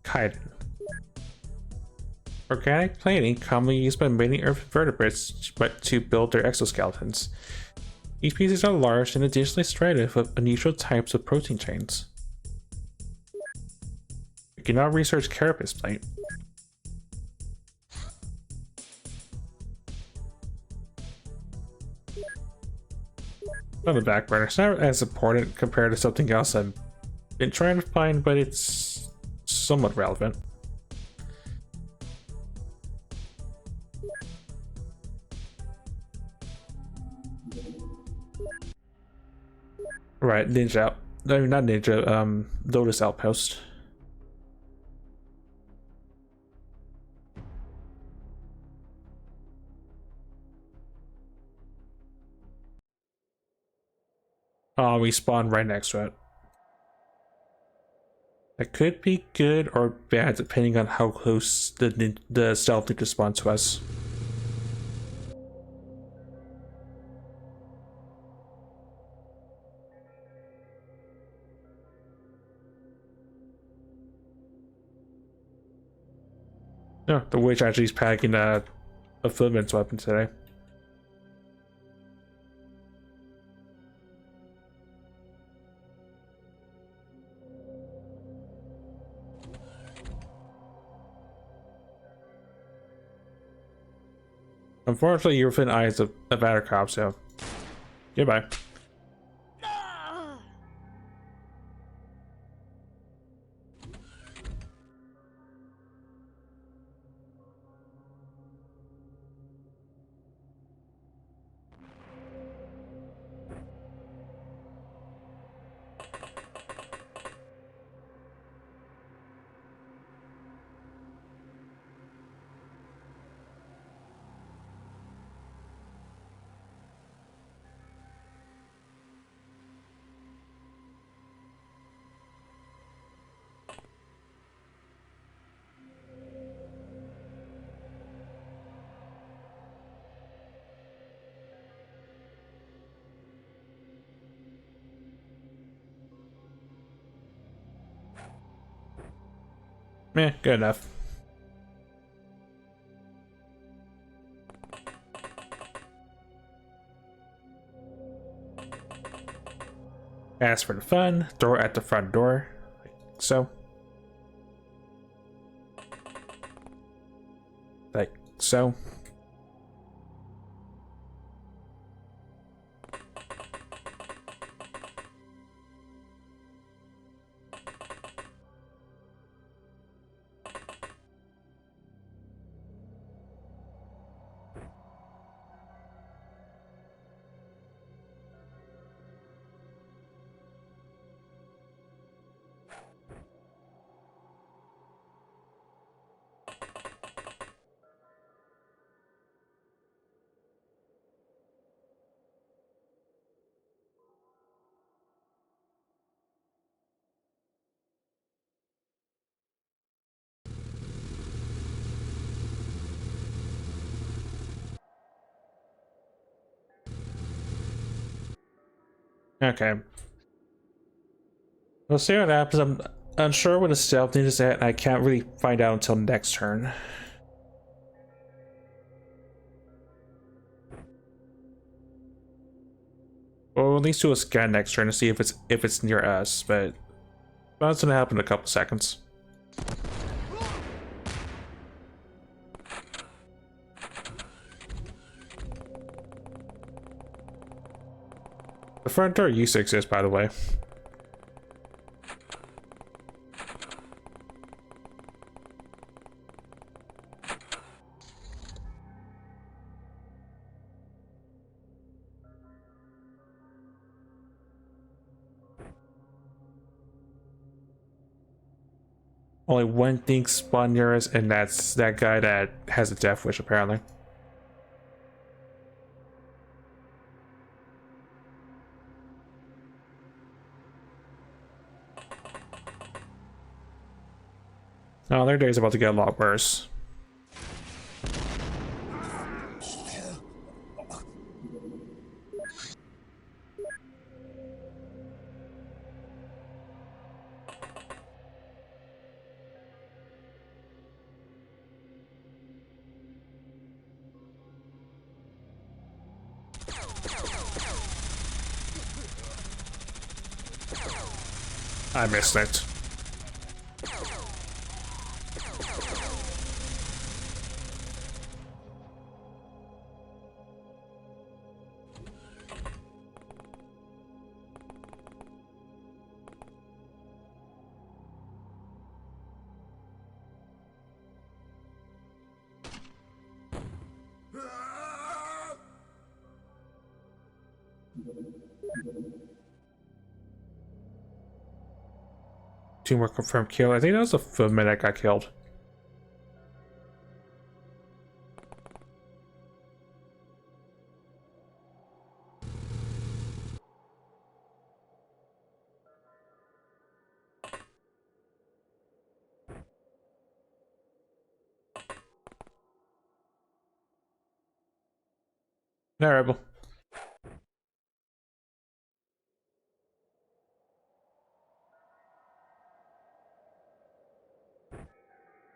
Chitin. Organic plating, commonly used by many earth vertebrates but to build their exoskeletons. These pieces are large and additionally striated with unusual types of protein chains. We can now research carapace plate. On the back burner, it's not as important compared to something else I've been trying to find, but it's somewhat relevant. Right, ninja. No, not ninja. Lotus outpost. Oh, we spawned right next to it. That could be good or bad depending on how close the stealth ninja spawned to us. No, the witch actually is packing a footman's weapon today. Unfortunately, you're within eyes of Attercop, so goodbye. Meh, good enough. As for the fun, throw it at the front door, like so. Like so. Okay. We'll see what happens. I'm unsure what a stealth ninja's at, and I can't really find out until next turn. Well, at least do a scan next turn to see if it's near us, but that's gonna happen in a couple seconds. The front door used to exist, by the way. Only one thing spawned near us, and that's that guy that has a death wish, apparently. Oh, their day's about to get a lot worse. I missed it. Two more confirmed kill. I think that was the footman that got killed. No, Rebel.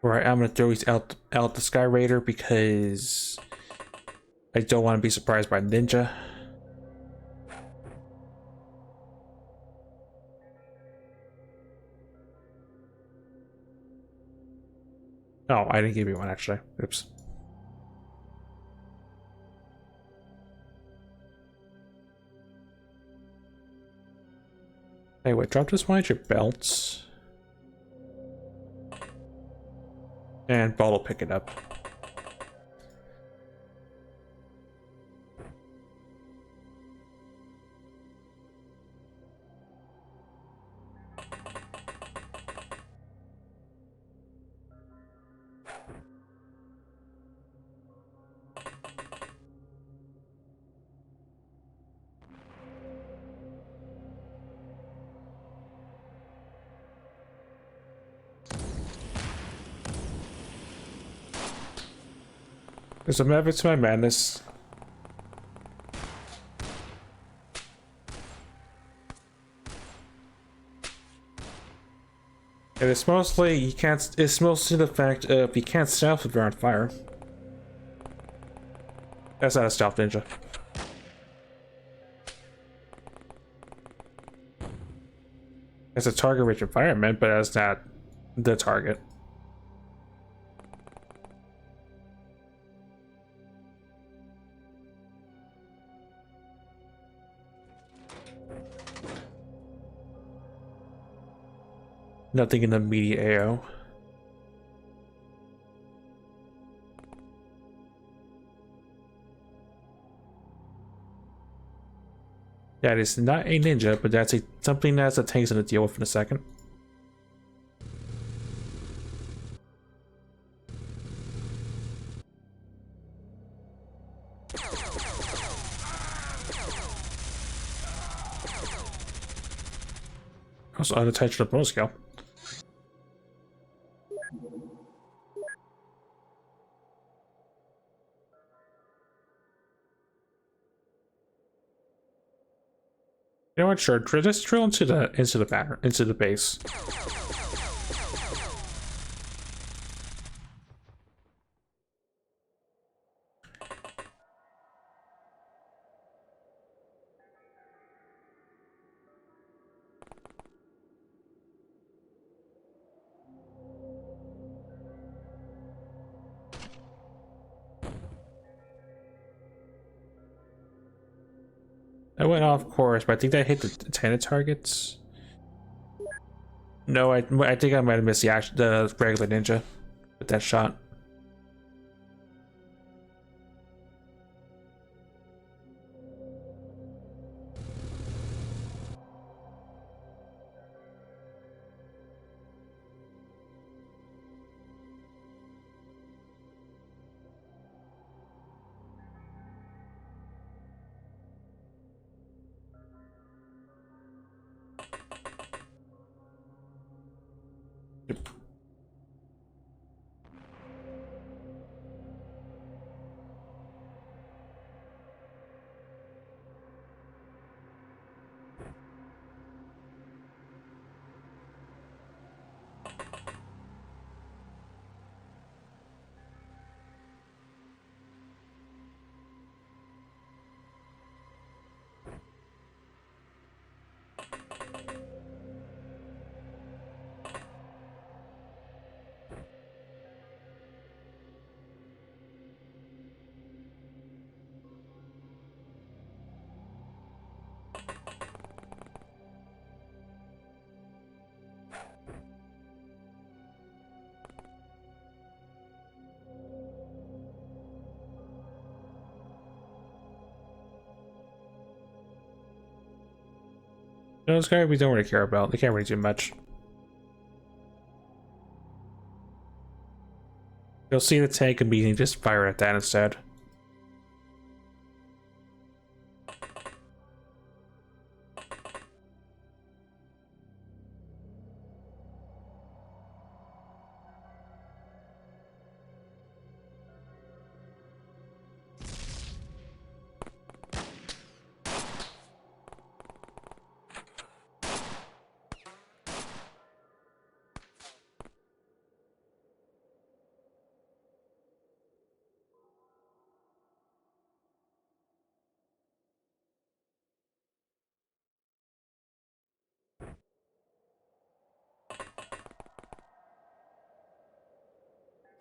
Right, I'm gonna throw these out the Sky Raider because I don't want to be surprised by Ninja. Oh, I didn't give you one actually. Oops. Hey, wait, drop this one at your belts. And Ball will pick it up. There's a method to my madness. And it's mostly you can't. It's mostly the fact of you can't stealth if you're on fire. That's not a stealth ninja. It's a target-rich environment, but that's not the target. Nothing in the immediate AO. That is not a ninja, but that's something that's a tank's gonna deal with in a second. Also, unintentional bonus skill. You know what? Sure, just drill into the banner, into the base. I went off course, but I think I hit the intended targets. No, I think I might have missed the regular ninja with that shot. Yep. Those guys we don't really care about. They can't really do much. You'll see the tank immediately just fire at that instead.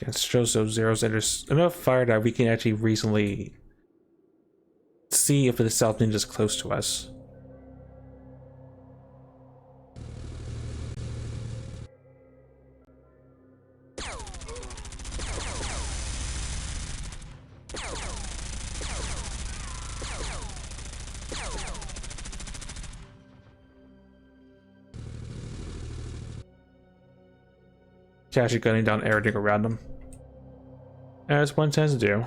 It shows those zeros and there's enough fire that we can actually reasonably see if the stealth ninja is close to us. Casually gunning down everything around them, as one tends to do.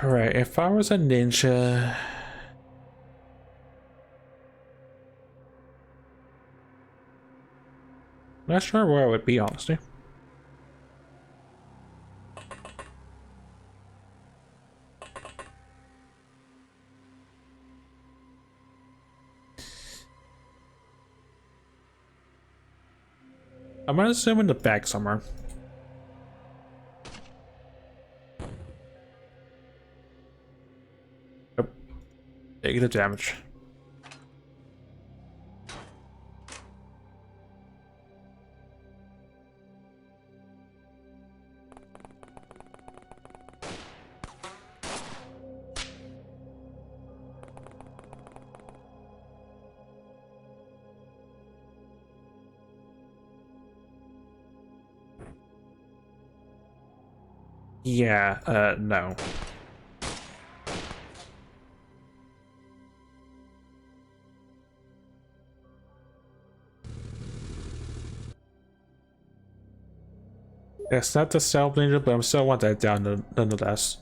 Alright, if I was a ninja... Not sure where I would be, honestly. I'm gonna assume in the back somewhere. Yep. Negative damage. Yeah, no. It's not the stealth ninja, but I still want that down nonetheless.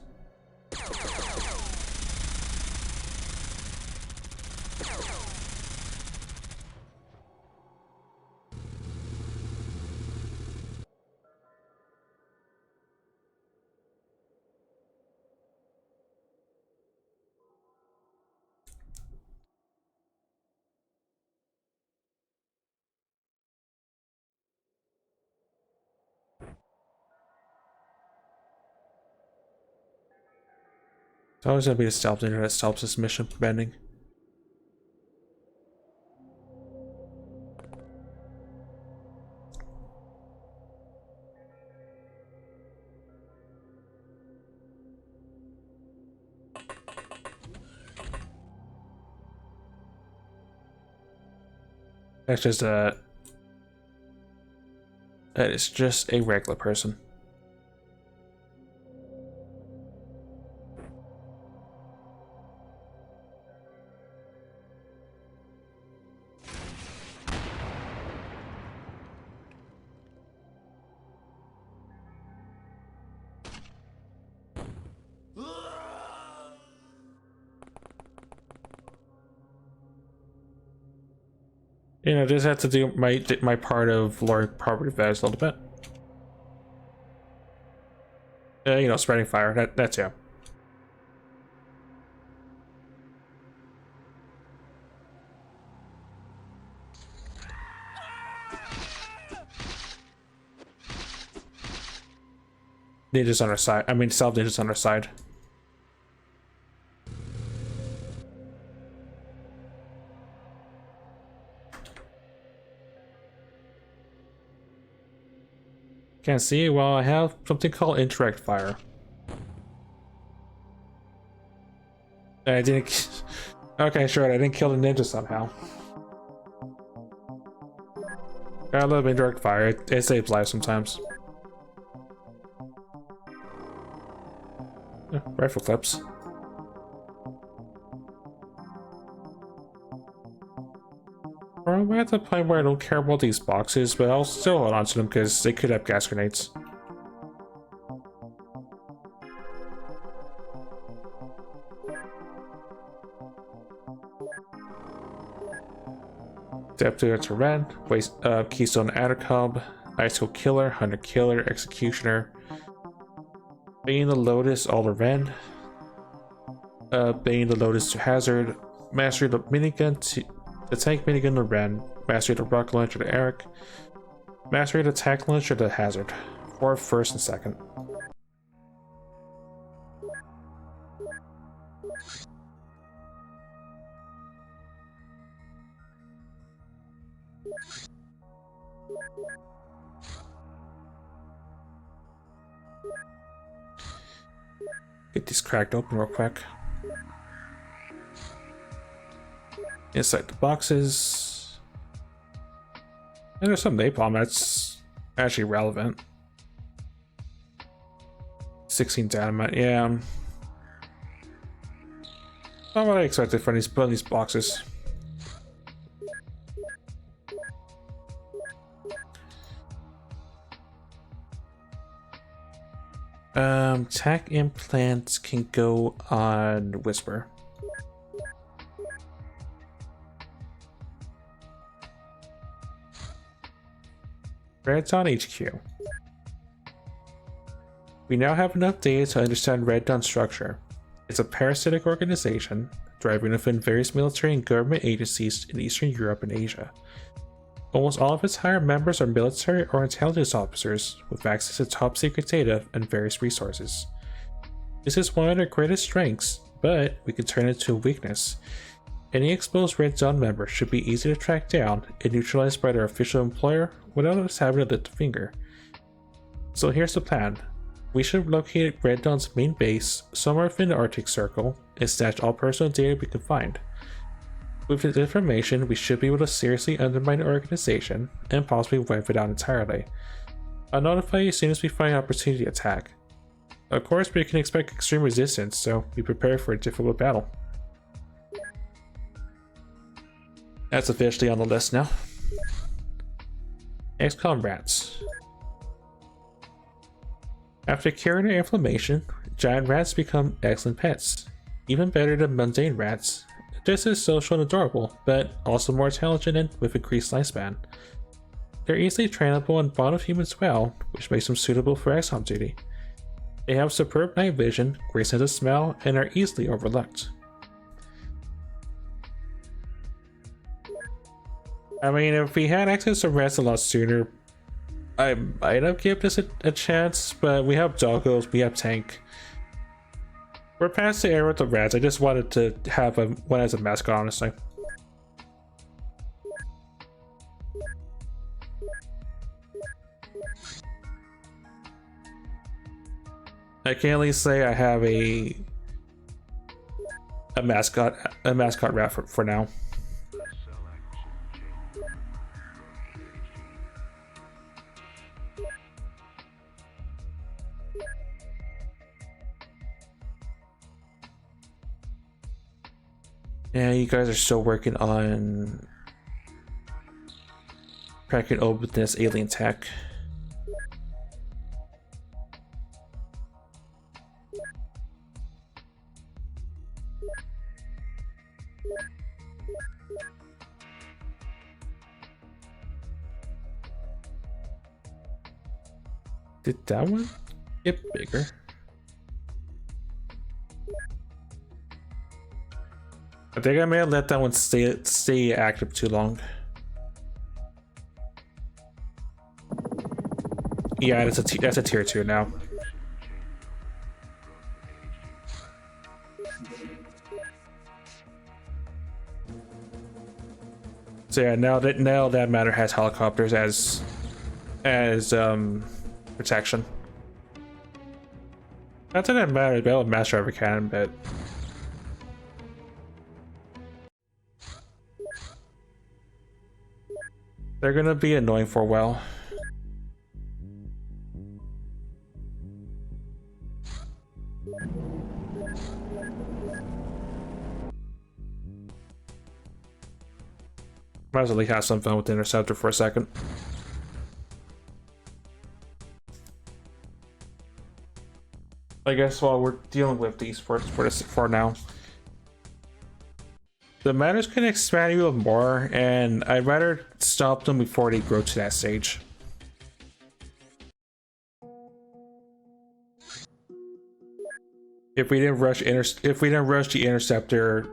It's always gonna be the stealth ninja that stops this mission from ending. That's just a. That is just a regular person. You know, just have to do my part of lowering property values a little bit. You know, spreading fire. That's yeah. Ninjas on our side. I mean, self ninjas on our side. Can't see. Well, I have something called interact fire. I didn't. Okay, sure. I didn't kill the ninja somehow. I love indirect fire. It saves lives sometimes. Rifle clips. I'm at the point where I don't care about these boxes, but I'll still hold on to them because they could have gas grenades. Step 2 to red, Keystone Addercob, Icicle Killer, Hunter Killer, Executioner, Bane the Lotus, all the red, Bane the Lotus to Hazard, Mastery the Minigun to the Tank Minigun to red, Mastery the Rocket Launcher to Eric, Mastery the Attack Launcher to Hazard, for first and second. Get these cracked open real quick. Inside the boxes. And there's some napalm that's actually relevant. 16 dynamite, yeah. Not what I expected from these boxes. Tack implants can go on Whisper. Red's on HQ. We now have enough data to understand Red Dawn's structure. It's a parasitic organization, thriving within various military and government agencies in Eastern Europe and Asia. Almost all of its higher members are military or intelligence officers with access to top secret data and various resources. This is one of their greatest strengths, but we can turn it into a weakness. Any exposed Red Dawn member should be easy to track down and neutralized by their official employer without us having to lift a finger. So here's the plan. We should locate Red Dawn's main base somewhere within the Arctic Circle and snatch all personal data we can find. With this information, we should be able to seriously undermine the organization and possibly wipe it out entirely. I'll notify you as soon as we find an opportunity to attack. Of course, we can expect extreme resistance, so be prepared for a difficult battle. That's officially on the list now. XCOM rats. After curing their inflammation, giant rats become excellent pets, even better than mundane rats. Just as social and adorable, but also more intelligent and with increased lifespan. They're easily trainable and bond with humans well, which makes them suitable for XCOM duty. They have superb night vision, great sense of smell, and are easily overlooked. I mean, if we had access to rats a lot sooner, I might have given this a chance, but we have doggos, we have tank. We're past the era with the rats. I just wanted to have one as a mascot, honestly. I can at least say I have a mascot rat for now. Yeah, you guys are still working on cracking open this alien tech. Did that one get bigger? I think I may have let that one stay active too long. Yeah, that's a tier 2 now. So yeah, now that Manor has helicopters as protection. Not that it matters about Master Ever Cannon, but they're gonna be annoying for a while. Might as well have some fun with the interceptor for a second. I guess while we're dealing with these for now. The Manors can expand even more, and I'd rather stop them before they grow to that stage. If we didn't rush the interceptor,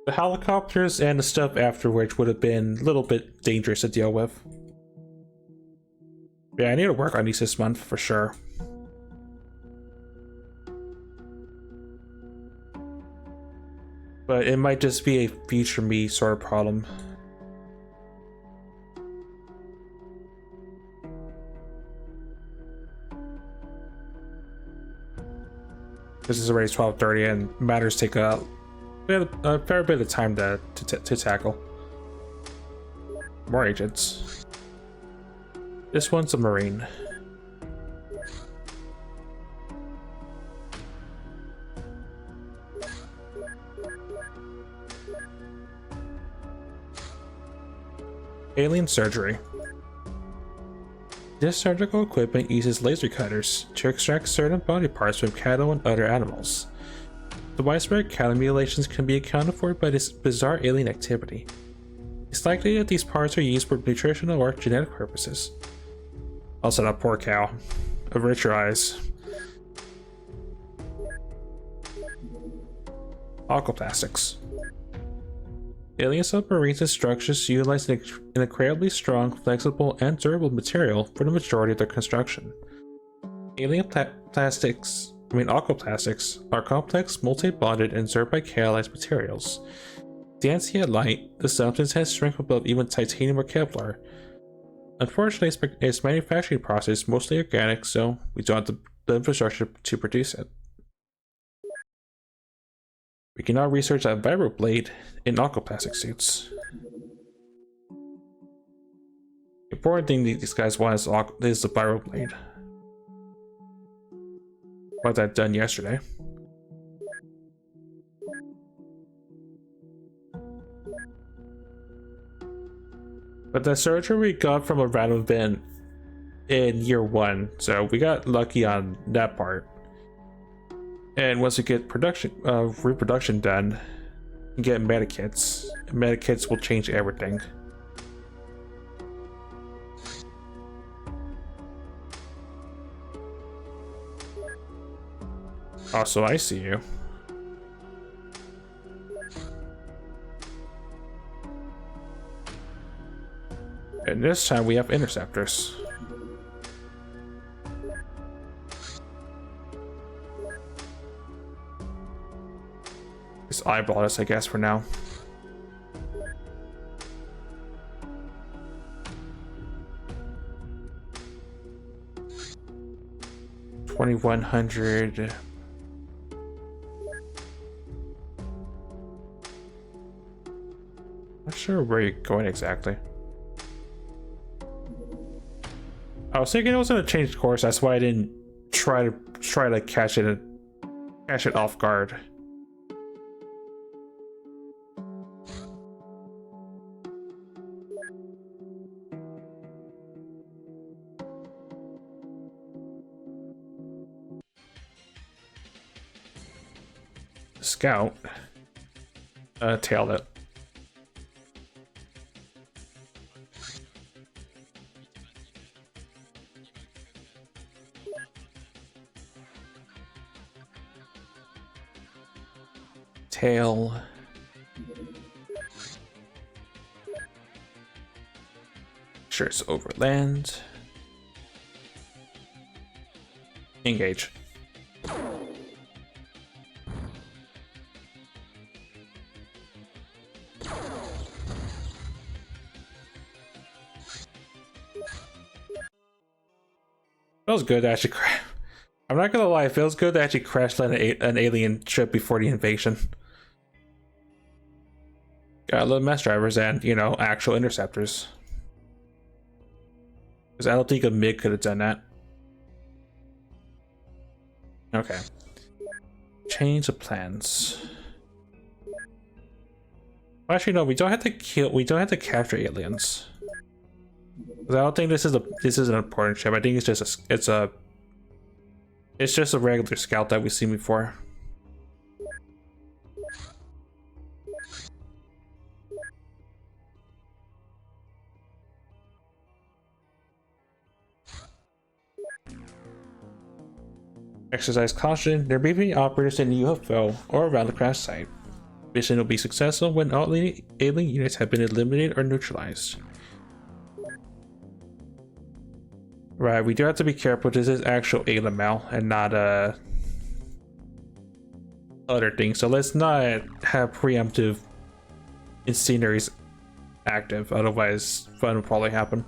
the helicopters and the stuff afterwards would have been a little bit dangerous to deal with. Yeah, I need to work on these this month for sure. But it might just be a future me sort of problem. This is already 12:30 and matters take a fair bit of time to tackle. More agents. This one's a Marine. Alien surgery. This surgical equipment uses laser cutters to extract certain body parts from cattle and other animals. The widespread cattle mutilations can be accounted for by this bizarre alien activity. It's likely that these parts are used for nutritional or genetic purposes. Also, that poor cow. Avert your eyes. Aquaplastics. Alien submarines and structures utilize an incredibly strong, flexible, and durable material for the majority of their construction. Aquaplastics are complex, multi-bonded, and thereby catalyzed materials. Dancing at light, the substance has strength above even titanium or Kevlar. Unfortunately, its manufacturing process is mostly organic, so we don't have the infrastructure to produce it. We can now research a vibroblade in aquaplastic suits. The important thing these guys want is the vibroblade. Got that done yesterday. But the surgery we got from a random event in year 1, so we got lucky on that part. And once we get reproduction done, we get medikits. Medikits will change everything. Also, I see you. And this time we have interceptors. Just eyeball us, I guess, for now. $2,100. Not sure where you're going exactly. I was thinking it was gonna change course. That's why I didn't try to catch it off guard. Scout tailed it. Tail. Sure, it's overland. Engage. Feels good to actually crash. I'm not gonna lie, it feels good to actually crash land an alien ship before the invasion. Got a little mess drivers and, you know, actual interceptors. Because I don't think a MiG could have done that. Okay. Change of plans. Actually, no, we don't have to kill. We don't have to capture aliens. I don't think this is an important ship. I think it's just it's just a regular scout that we've seen before. Exercise caution. There may be operators in the UFO or around the crash site. Mission will be successful when all alien units have been eliminated or neutralized. Right, we do have to be careful. This is actual alien mail and not other things. So let's not have preemptive incendiaries active. Otherwise, fun will probably happen.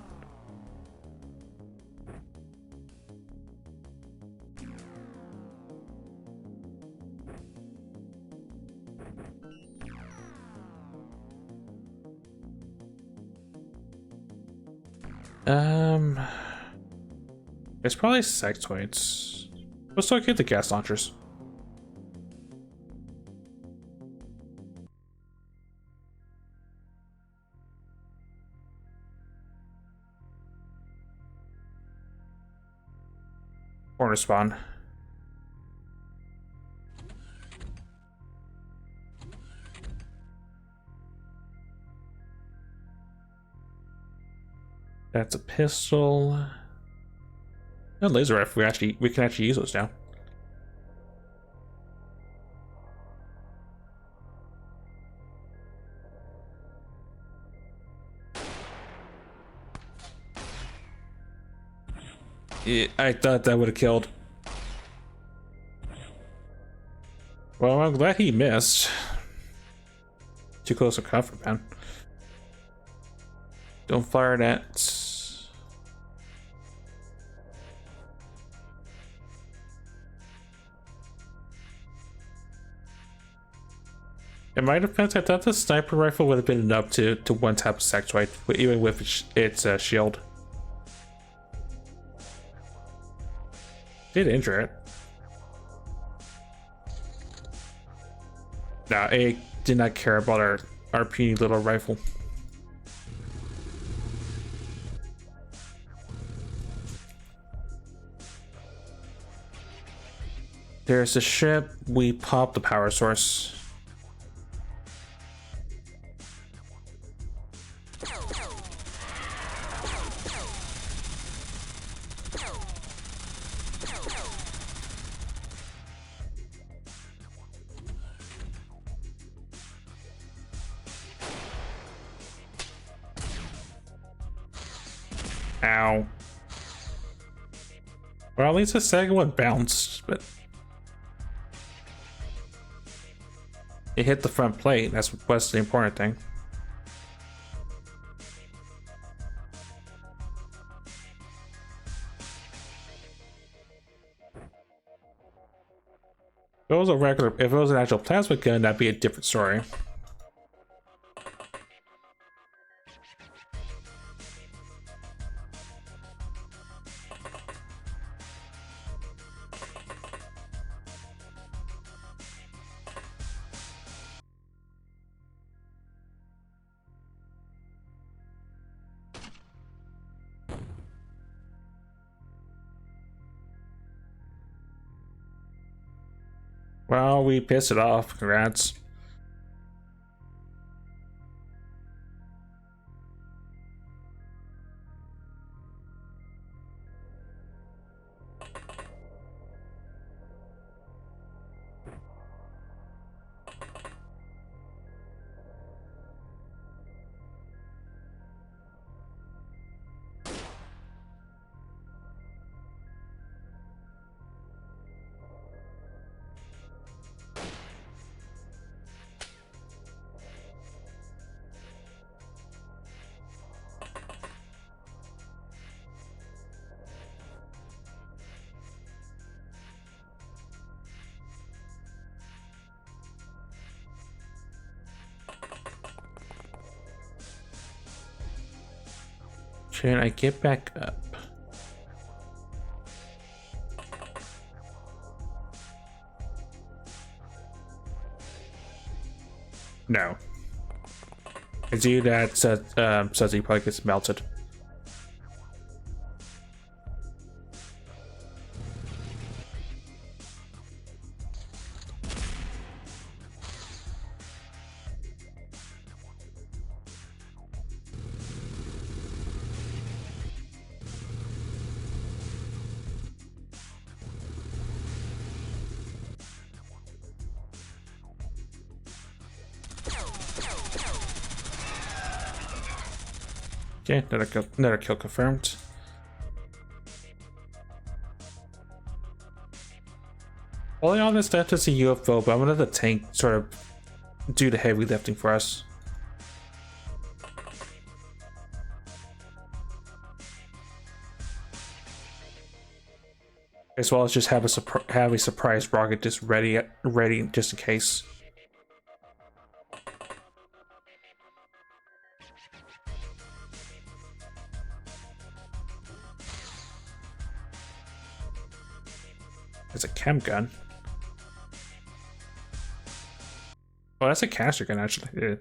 It's probably sectoids. Let's look at the gas launchers. Corner spawn. That's a pistol. And laser rifle. We can actually use those now. Yeah, I thought that would have killed. Well, I'm glad he missed. Too close to comfort, man. Don't fire that. In my defense, I thought the sniper rifle would have been enough to one tap a sectoid, even with its shield. Did injure it. Nah, I did not care about our puny little rifle. There's the ship. We pop the power source. Ow. Well, at least the second one bounced, but it hit the front plate. What's the important thing. If it was an actual plasma gun, that'd be a different story. Well, we pissed it off. Congrats. Can I get back up? No. It's you that says he probably gets melted. Okay, another kill confirmed. All in all, this stuff is a UFO, but I'm gonna let the tank sort of do the heavy lifting for us. As well as just have a surprise rocket just ready just in case. It's a chem gun. Oh, that's a caster gun, actually. Yeah.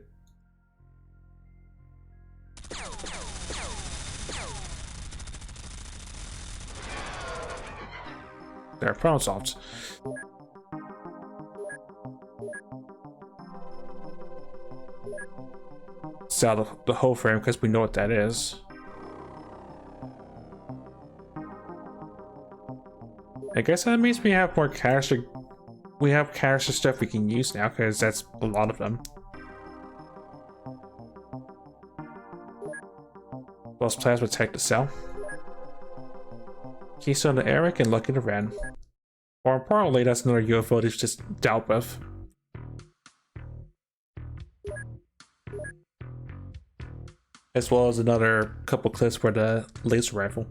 There, problem solved. Sell the whole frame because we know what that is. I guess that means we have more caster. We have caster stuff we can use now because that's a lot of them. Plus plasma tech to sell. Keystone to Eric and Lucky to Ren. More importantly, that's another UFO to just dealt with. As well as another couple clips for the laser rifle.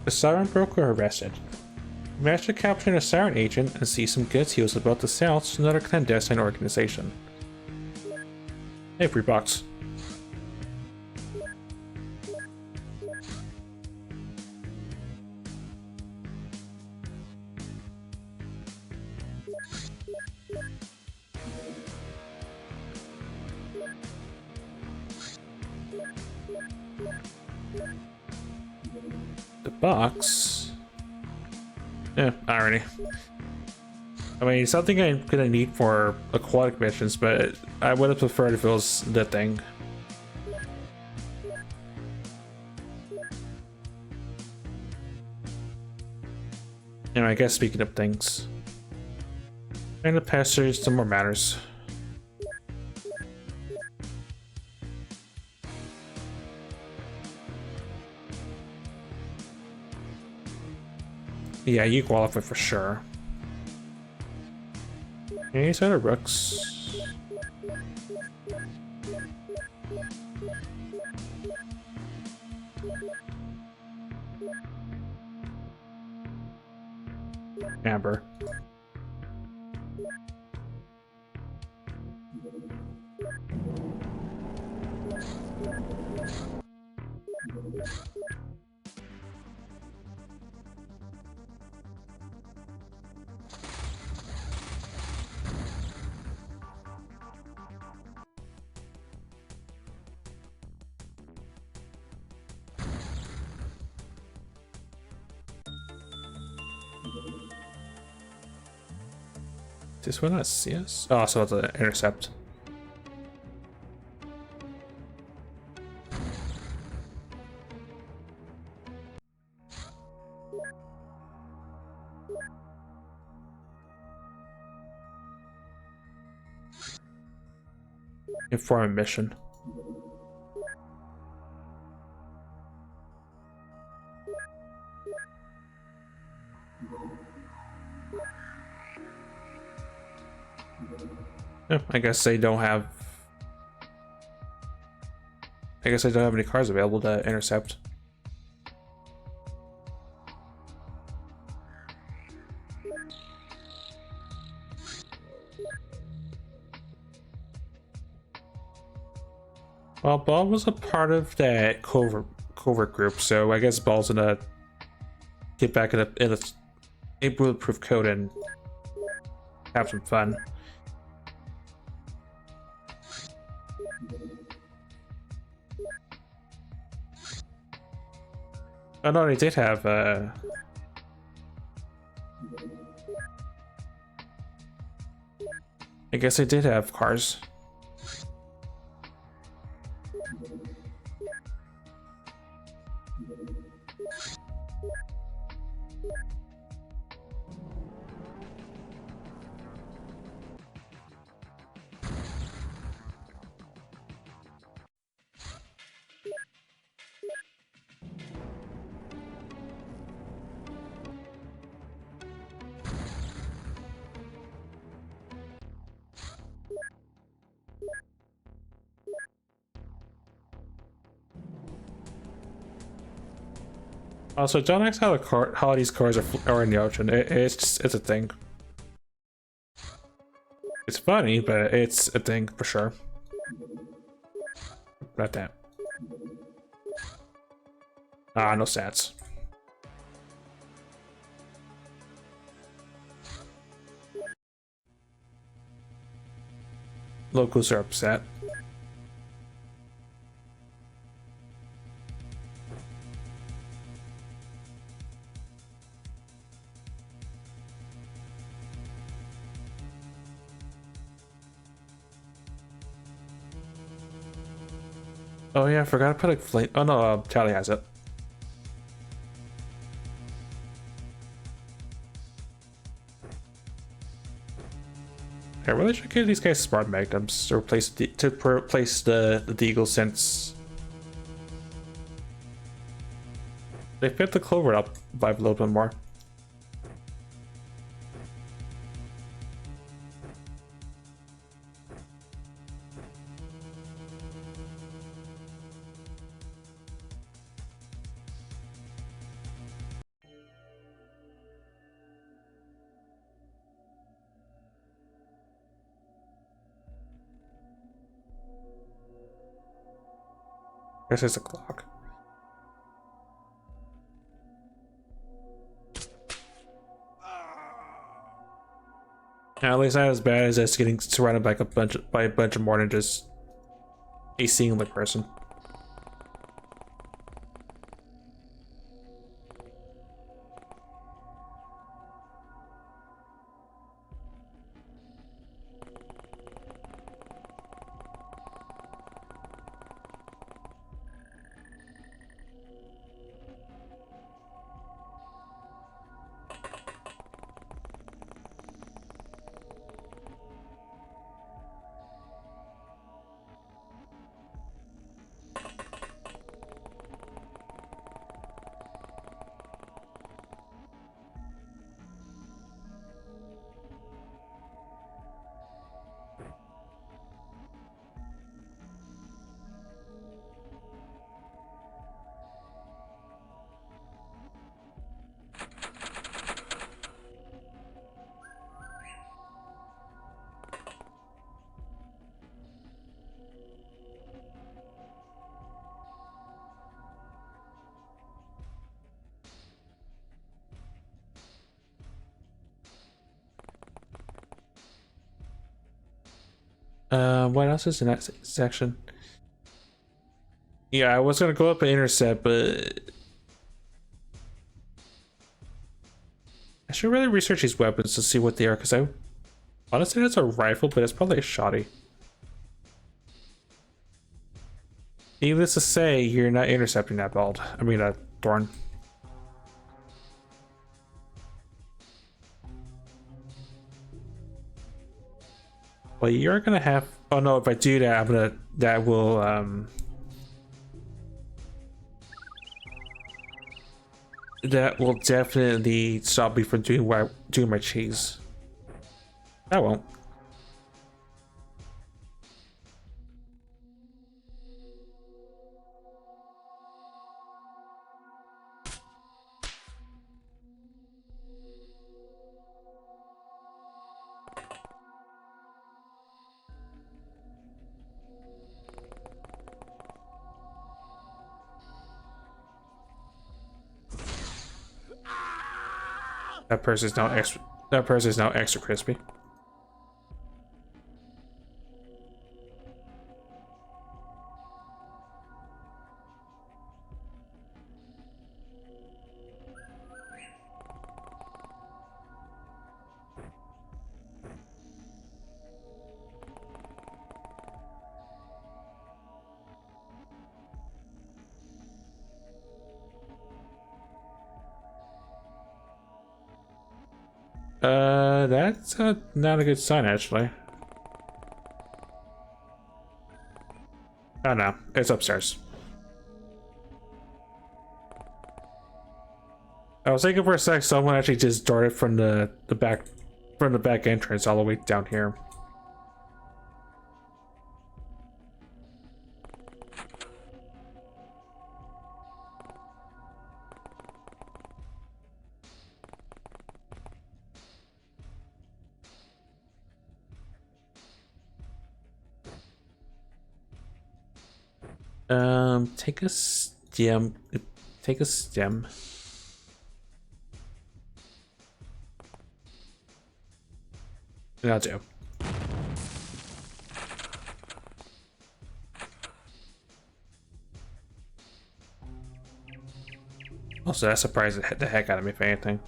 The Siren Broker arrested. Managed to capture a Siren agent and see some goods he was about to sell to another clandestine organization. Hey, free box. box. Yeah, already. I mean, something I'm gonna need for aquatic missions, but I would have preferred if it was the thing. Anyway, I guess speaking of things, trying to pass through some more matters. Yeah, you qualify for sure. Any side of rooks? Amber. This one not CS? Oh, so it's an intercept. Inform a mission. Yeah, I guess they don't have. I guess I don't have any cars available to intercept. Well, Ball was a part of that covert group, so I guess Ball's gonna get back in a bulletproof coat and have some fun. Oh no, they did have I guess they did have cars. Also, don't ask how these cars are in the ocean. It's a thing. It's funny, but it's a thing for sure. Not that. Ah, no stats. Locals are upset. Oh yeah, I forgot to put a flame. Oh no, Tally has it. I really should give these guys smart magnums to replace the deagle, since they fit the clover up vibe a little bit more. This is a clock. At least not as bad as us getting surrounded by a bunch of more than just a single person. What else is in that section? Yeah, I was gonna go up and intercept, but I should really research these weapons to see what they are, because I honestly that's a rifle, but it's probably a shotty. Needless to say, you're not intercepting that bald. I mean, thorn. Well, you're gonna have. Oh no! If I do that, I'm gonna. That will. That will definitely stop me from doing my cheese. That won't. That person's now extra. That person is now extra crispy. That's not a good sign, actually. Oh no, it's upstairs. I was thinking for a sec someone actually just darted from the back entrance all the way down here. Take a stem. Take a stem. And I'll do. Also, that surprised the heck out of me, if anything.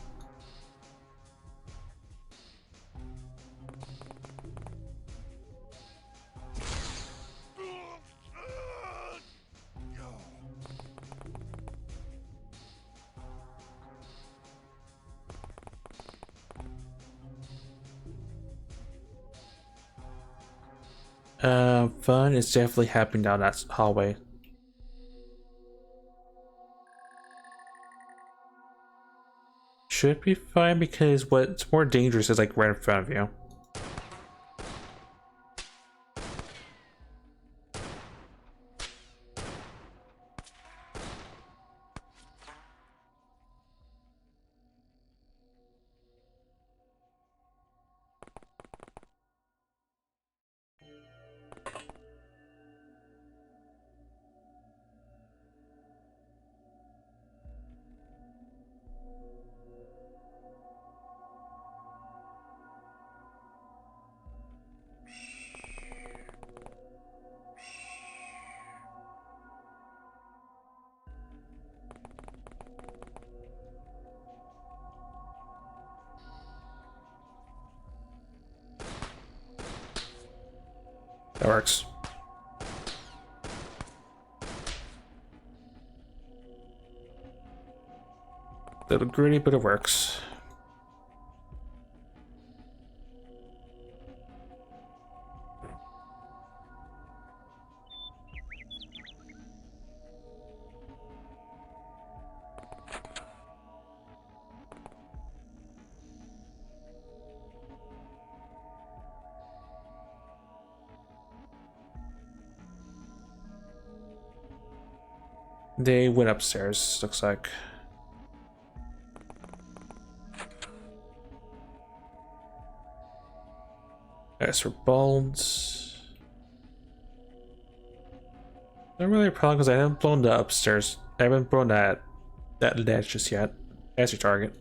Fun is definitely happening down that hallway. Should be fine because what's more dangerous is like right in front of you. That works. Little gritty, but it works. They went upstairs, looks like. As for bulbs, not really a problem because I haven't blown the upstairs. I haven't blown that ledge just yet. As your target.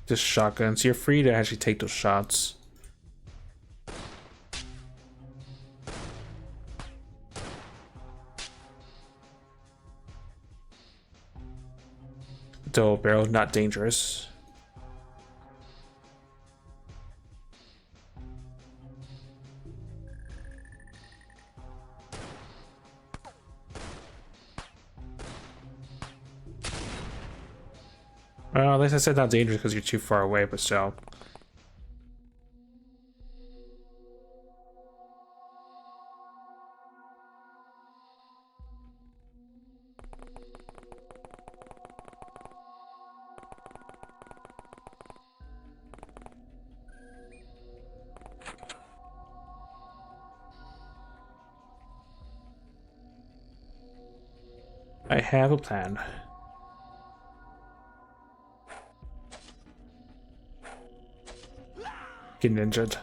just shotguns. You're free to actually take those shots. Double barrel, not dangerous. Well, at least I said not dangerous because you're too far away, but still. I have a plan. Getting injured.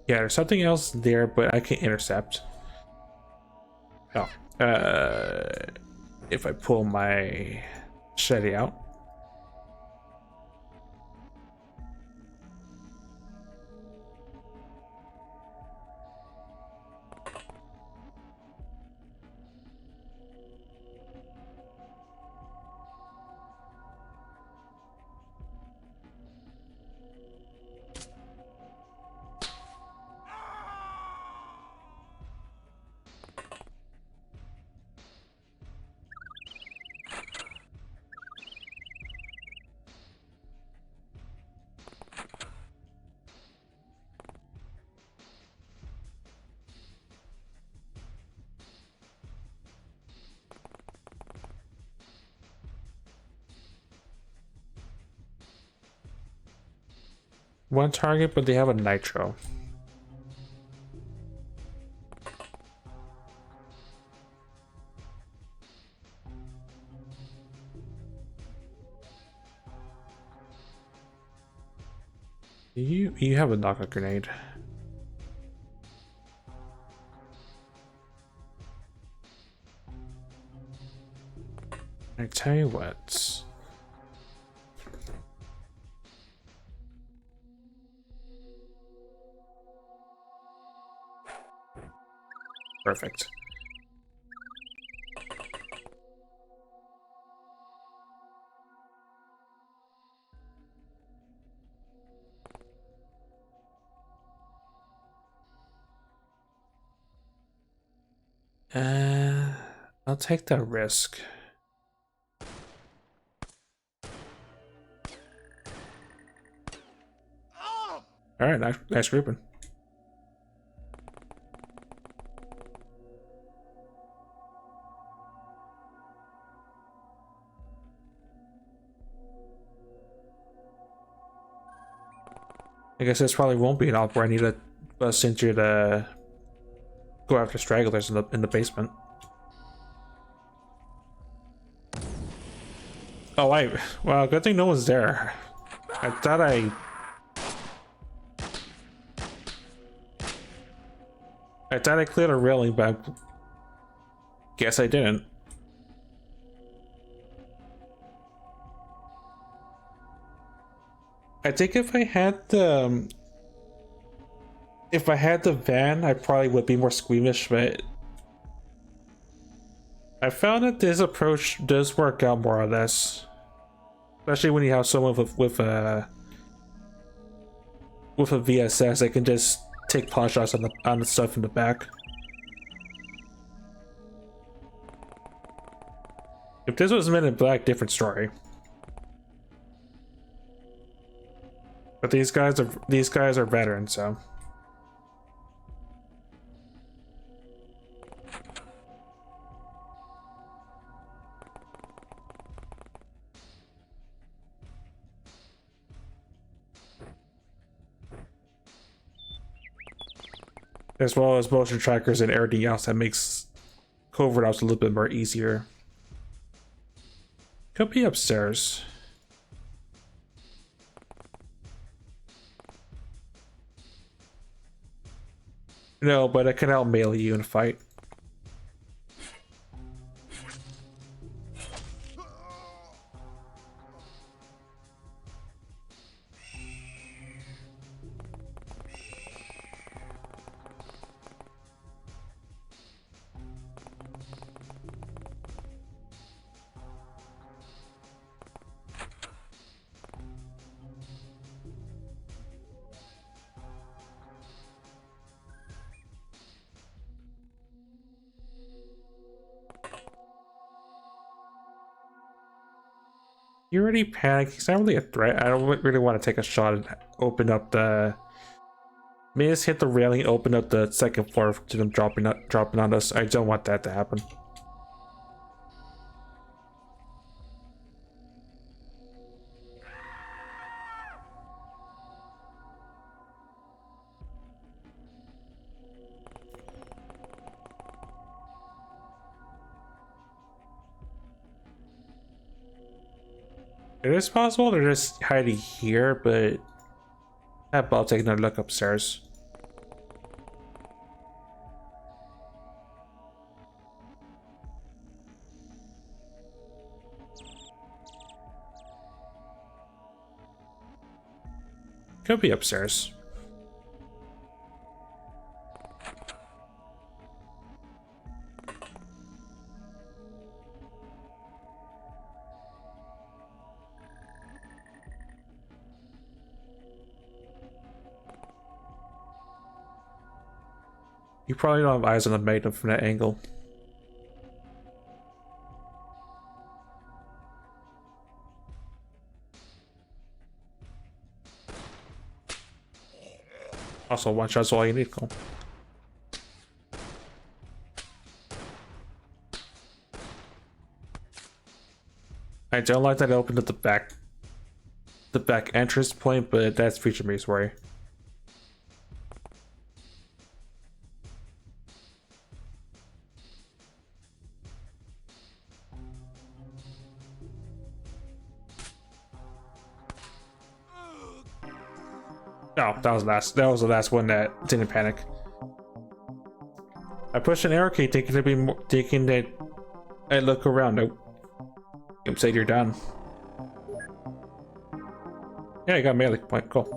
Yeah, there's something else there, but I can't intercept. Oh. If I pull my machete out. One target, but they have a nitro. You have a knockout grenade. I tell you what. Perfect. I'll take that risk. All right, nice grouping. I guess this probably won't be an op where I need to bust into to go after stragglers in the basement. Oh, well, good thing no one's there. I thought I cleared a railing, but guess I didn't. I think if I had the van, I probably would be more squeamish, but I found that this approach does work out more or less, especially when you have someone with a VSS that can just take pot shots on the stuff in the back. If this was Men in Black, different story. But these guys are veterans, so. As well as motion trackers and everything else that makes covert ops a little bit more easier. Could be upstairs. No, but I can out melee you in a fight. You already panicked. He's not really a threat. I don't really want to take a shot and open up the. May just hit the railing, open up the second floor to them dropping on us. I don't want that to happen. It is possible they're just hiding here, but I'll take another look upstairs. Could be upstairs. You probably don't have eyes on the maiden from that angle. Also, one shot's all you need, Cole. I don't like that I opened at the back entrance point, but that's feature me's worry. Oh, that was the last one that didn't panic. I pushed an arrow key thinking that I look around. Nope. You said you're done. Yeah, I got a melee point. Cool.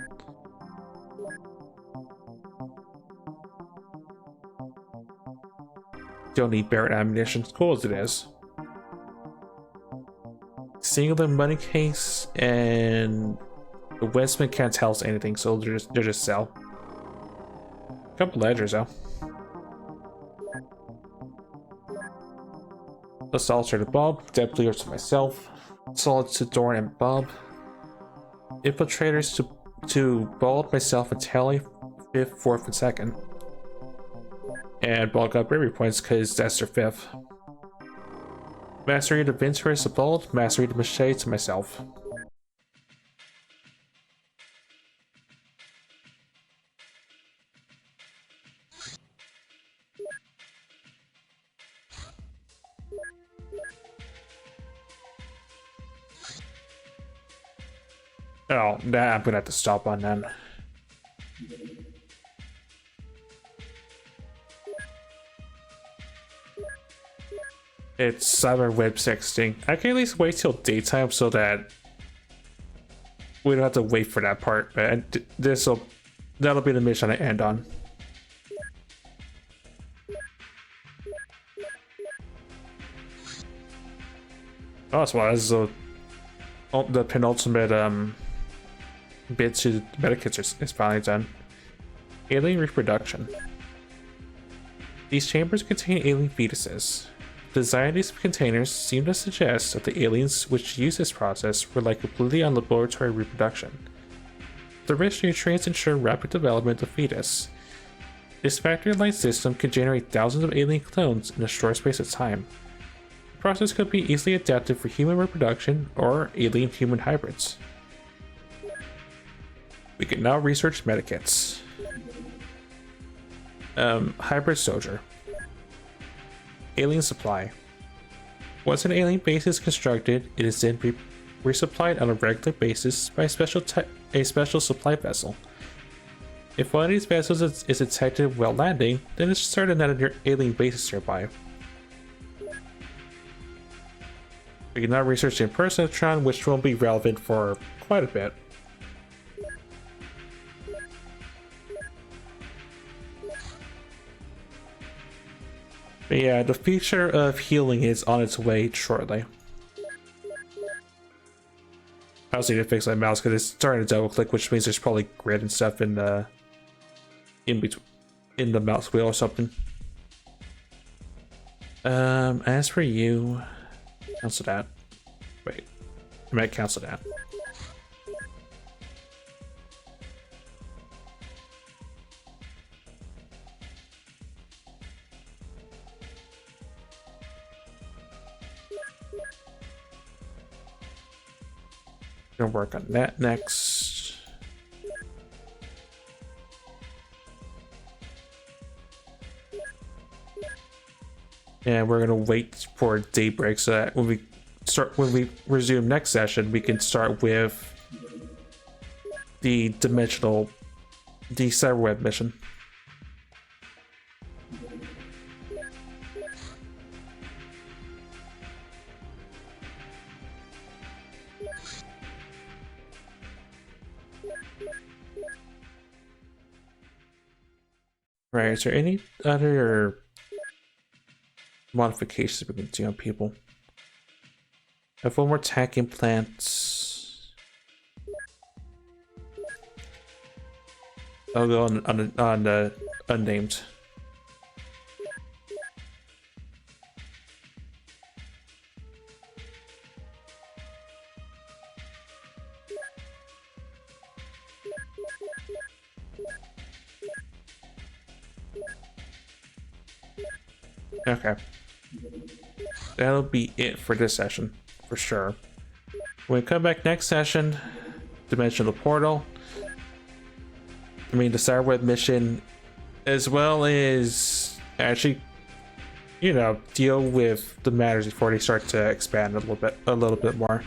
Don't need Barrett ammunition. Cool as it is. Singular money case and the Westman can't tell us anything, so they're just sell. Couple ledgers though. Assault to Bob, Deadlier to myself, Solid to Dorn and Bob, Infiltrators to Bald, myself, and Tally, 5th, 4th, and 2nd. And Bald got bravery points because that's their 5th. Mastery to Venturous to Bald, Mastery to Machete to myself. Oh, nah, I'm gonna have to stop on then. It's Cyber Web sexting. I can at least wait till daytime so that we don't have to wait for that part, but that'll be the mission I end on. Oh, that's why this is the penultimate bit to the medikits is finally done. Alien reproduction. These chambers contain alien fetuses. The design of these containers seem to suggest that the aliens which use this process rely completely on laboratory reproduction. The rich nutrients ensure rapid development of fetus. This factory-like system can generate thousands of alien clones in a short space of time. The process could be easily adapted for human reproduction or alien-human hybrids. We can now research medikits. Hybrid soldier. Alien supply. Once an alien base is constructed, it is then resupplied on a regular basis by a special supply vessel. If one of these vessels is detected while landing, then it's certain that an alien base is nearby. We can now research the impersonatron, which will be relevant for quite a bit. But yeah, the feature of healing is on its way shortly. I also need to fix my mouse because it's starting to double click, which means there's probably grid and stuff in the mouse wheel or something. As for you, cancel that. Wait, I might cancel that. Gonna work on that next. And we're gonna wait for daybreak so that when we resume next session, we can start with the cyberweb mission. Right, is there any other modifications we can do on people? I have one more tech implant. I'll go on the unnamed. Okay. That'll be it for this session, for sure. When we come back next session, Dimensional Portal. I mean, the cyberweb mission, as well as actually, you know, deal with the matters before they start to expand a little bit more.